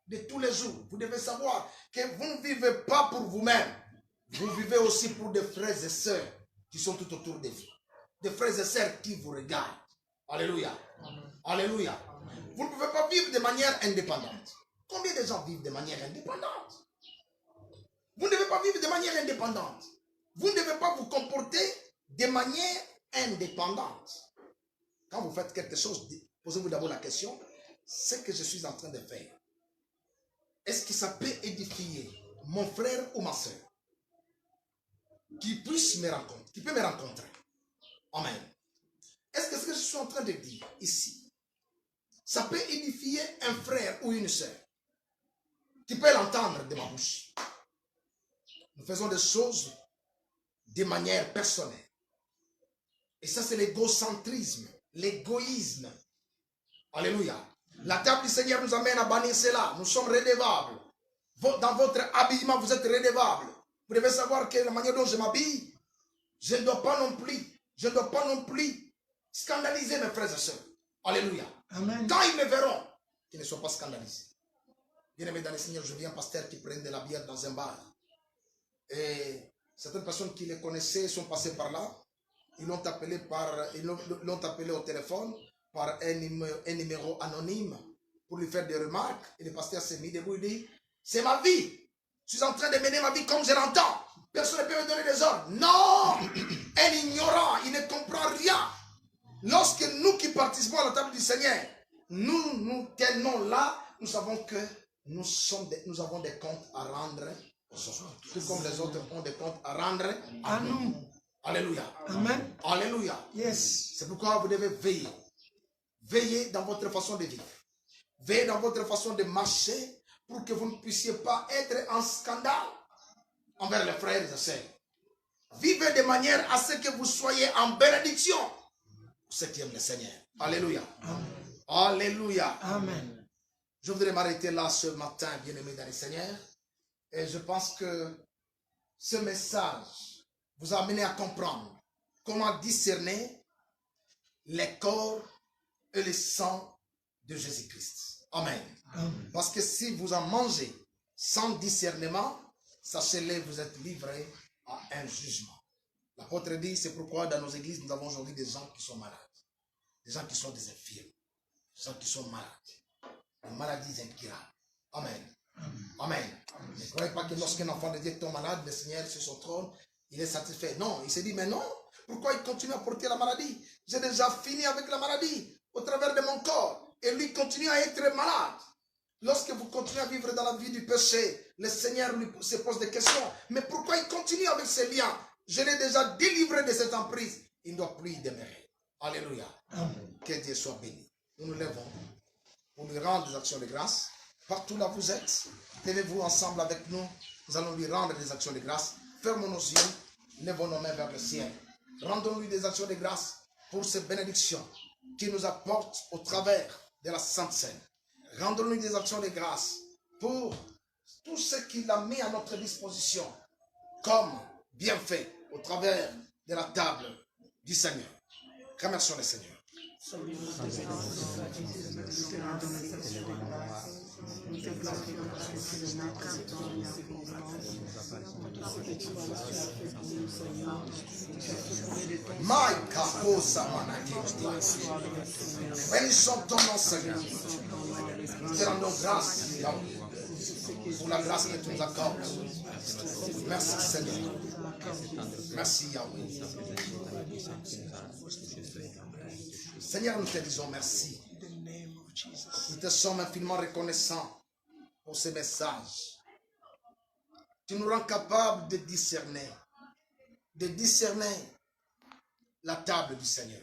de tous les jours, vous devez savoir que vous ne vivez pas pour vous-même. Vous vivez aussi pour des frères et sœurs qui sont tout autour de vous. Des frères et sœurs qui vous regardent. Alléluia. Amen. Alléluia. Amen. Vous ne pouvez pas vivre de manière indépendante. Combien de gens vivent de manière indépendante? Vous ne devez pas vivre de manière indépendante. Vous ne devez pas vous comporter de manière indépendante. Quand vous faites quelque chose, posez-vous d'abord la question, ce que je suis en train de faire, est-ce que ça peut édifier mon frère ou ma soeur qui puisse me rencontrer, qui peut me rencontrer? Amen. Est-ce que ce que je suis en train de dire ici, ça peut édifier un frère ou une soeur qui peut l'entendre de ma bouche? Nous faisons des choses de manière personnelle. Et ça, c'est l'égocentrisme, l'égoïsme. Alléluia. La table du Seigneur nous amène à bannir cela. Nous sommes redevables. Dans votre habillement, vous êtes redevables. Vous devez savoir que la manière dont je m'habille, je ne dois pas non plus scandaliser mes frères et sœurs. Alléluia. Amen. Quand ils me verront, qu'ils ne soient pas scandalisés. Bien-aimé dans le Seigneur, je viens un pasteur qui prend de la bière dans un bar. Et certaines personnes qui les connaissaient sont passées par là. Ils l'ont appelé au téléphone par un numéro anonyme pour lui faire des remarques. Et le pasteur s'est mis debout et dit, c'est ma vie. Je suis en train de mener ma vie comme je l'entends. Personne ne peut me donner des ordres. Non! Un ignorant, il ne comprend rien. Lorsque nous qui participons à la table du Seigneur, nous nous tenons là, nous savons que nous avons des comptes à rendre aux autres. Tout comme les autres ont des comptes à rendre à nous. Alléluia. Amen. Alléluia. Yes. C'est pourquoi vous devez veiller. Veillez dans votre façon de vivre. Veillez dans votre façon de marcher pour que vous ne puissiez pas être en scandale envers les frères et sœurs. Vivez de manière à ce que vous soyez en bénédiction pour ceux qui aiment le Seigneur. Alléluia. Amen. Alléluia. Amen. Je voudrais m'arrêter là ce matin, bien-aimés dans le Seigneur. Et je pense que ce message vous a amené à comprendre comment discerner les corps et le sang de Jésus-Christ. Amen. Amen. Parce que si vous en mangez sans discernement, sachez-le, vous êtes livrés à un jugement. L'apôtre dit, c'est pourquoi dans nos églises, nous avons aujourd'hui des gens qui sont malades. Des gens qui sont des infirmes. Des gens qui sont malades. Des maladies incurables. Amen. Amen. Ne croyez pas que lorsqu'un enfant de Dieu tombe malade, le Seigneur sur son trône, il est satisfait. Non, il s'est dit, mais non, pourquoi il continue à porter la maladie? J'ai déjà fini avec la maladie au travers de mon corps. Et lui continue à être malade. Lorsque vous continuez à vivre dans la vie du péché, le Seigneur lui se pose des questions. Mais pourquoi il continue avec ses liens? Je l'ai déjà délivré de cette emprise. Il ne doit plus y demeurer. Alléluia. Amen. Que Dieu soit béni. Nous nous levons pour lui rendre des actions de grâce. Partout là où vous êtes, levez-vous ensemble avec nous. Nous allons lui rendre des actions de grâce. Fermons nos yeux, levons nos mains vers le ciel. Rendons-lui des actions de grâce pour ces bénédictions qu'il nous apporte au travers de la Sainte Seine. Rendons-lui des actions de grâce pour tout ce qu'il a mis à notre disposition comme bienfait au travers de la table du Seigneur. Remercions le Seigneur. Bénissons ton nom, Seigneur. Nous te rendons grâce, Yahweh, pour la grâce que tu nous accordes. Merci, Seigneur. Merci, Yahweh. Seigneur, nous te disons merci. Nous te sommes infiniment reconnaissants pour ce message. Tu nous rends capables de discerner la table du Seigneur.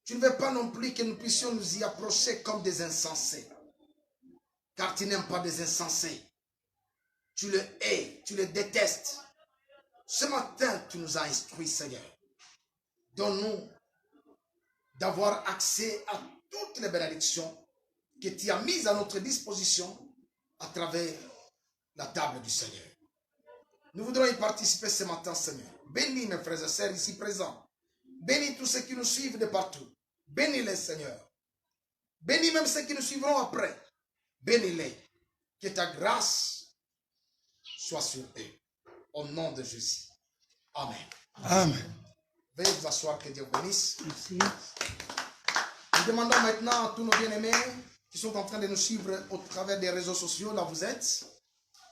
Tu ne veux pas non plus que nous puissions nous y approcher comme des insensés. Car tu n'aimes pas des insensés. Tu le hais, tu le détestes. Ce matin, tu nous as instruits, Seigneur. Donne-nous d'avoir accès à toutes les bénédictions que tu as mises à notre disposition à travers la table du Seigneur. Nous voudrons y participer ce matin, Seigneur. Bénis mes frères et sœurs ici présents. Bénis tous ceux qui nous suivent de partout. Bénis-les, Seigneur. Bénis même ceux qui nous suivront après. Bénis-les. Que ta grâce soit sur eux. Au nom de Jésus. Amen. Amen. Veuillez vous asseoir, que Dieu vous bénisse. Merci. Nous demandons maintenant à tous nos bien-aimés qui sont en train de nous suivre au travers des réseaux sociaux, là vous êtes.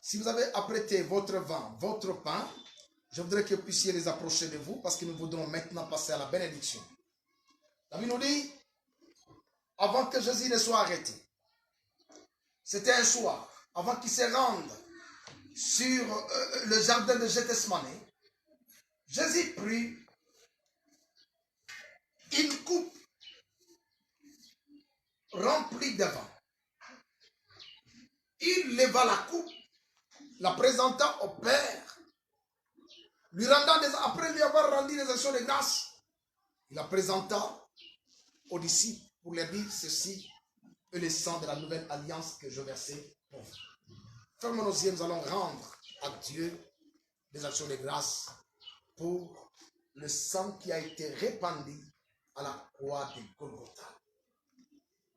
Si vous avez apprêté votre vin, votre pain, je voudrais que vous puissiez les approcher de vous parce que nous voudrons maintenant passer à la bénédiction. La Bible nous dit, avant que Jésus ne soit arrêté, c'était un soir, avant qu'il se rende sur le jardin de Gethsemane, Jésus prit une coupe remplie de vin. Il leva la coupe, la présenta au Père, lui rendant après lui avoir rendu des actions de grâce, il la présenta aux disciples pour leur dire ceci est le sang de la nouvelle alliance que je versais pour vous. Fermons nos yeux, nous allons rendre à Dieu des actions de grâce pour le sang qui a été répandu à la croix de Golgotha.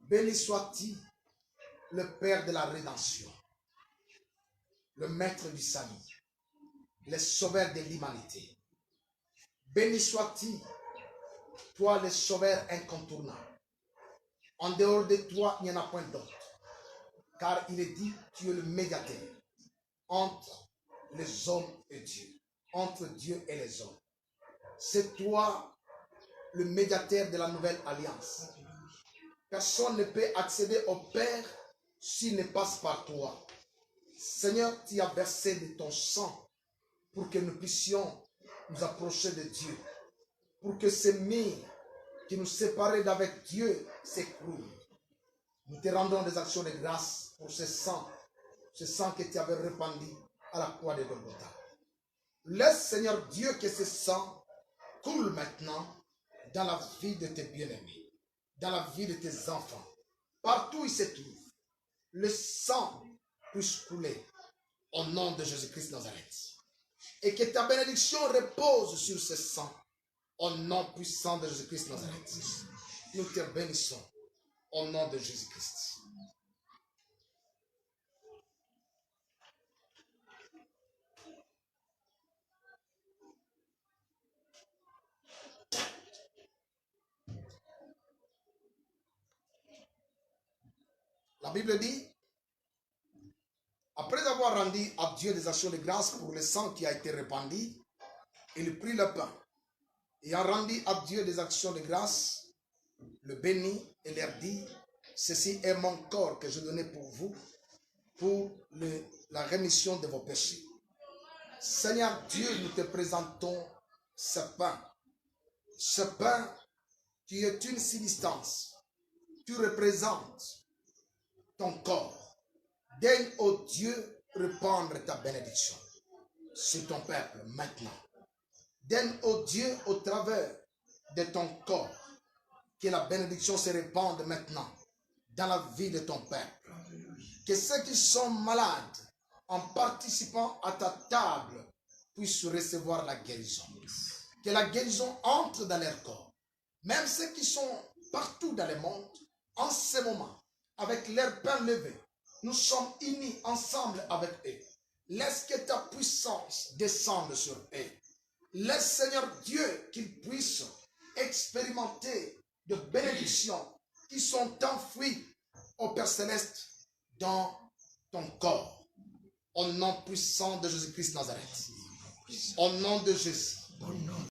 Béni sois-tu, le Père de la rédemption, le Maître du salut, le Sauveur de l'humanité. Béni sois-tu, toi le Sauveur incontournable. En dehors de toi, il n'y en a point d'autre. Car il est dit, tu es le médiateur entre les hommes et Dieu, entre Dieu et les hommes. C'est toi le médiateur de la nouvelle alliance. Personne ne peut accéder au Père s'il ne passe par toi. Seigneur, tu as versé de ton sang pour que nous puissions nous approcher de Dieu, pour que ces murs qui nous séparaient d'avec Dieu s'écroulent. Nous te rendons des actions de grâce pour ce sang que tu avais répandu à la croix de Golgotha. Laisse, Seigneur Dieu, que ce sang coule maintenant dans la vie de tes bien-aimés, dans la vie de tes enfants. Partout où ils se trouvent, le sang puisse couler au nom de Jésus-Christ Nazareth. Et que ta bénédiction repose sur ce sang au nom puissant de Jésus-Christ Nazareth. Nous te bénissons au nom de Jésus-Christ. La Bible dit, après avoir rendu à Dieu des actions de grâce pour le sang qui a été répandu, il prit le pain. Ayant rendu à Dieu des actions de grâce, le bénit et leur dit, ceci est mon corps que je donnais pour vous, pour la rémission de vos péchés. Seigneur Dieu, nous te présentons ce pain. Ce pain qui est une substance. Tu représentes ton corps. Daigne, ô Dieu, répandre ta bénédiction sur ton peuple maintenant. Daigne, ô Dieu, au travers de ton corps, que la bénédiction se répande maintenant dans la vie de ton peuple. Que ceux qui sont malades, en participant à ta table, puissent recevoir la guérison. Que la guérison entre dans leur corps. Même ceux qui sont partout dans le monde, en ce moment, avec leur pain levé, nous sommes unis ensemble avec eux. Laisse que ta puissance descende sur eux. Laisse, Seigneur Dieu, qu'ils puissent expérimenter de bénédictions qui sont enfouies au Père Céleste dans ton corps. Au nom puissant de Jésus-Christ Nazareth. Au nom de Jésus.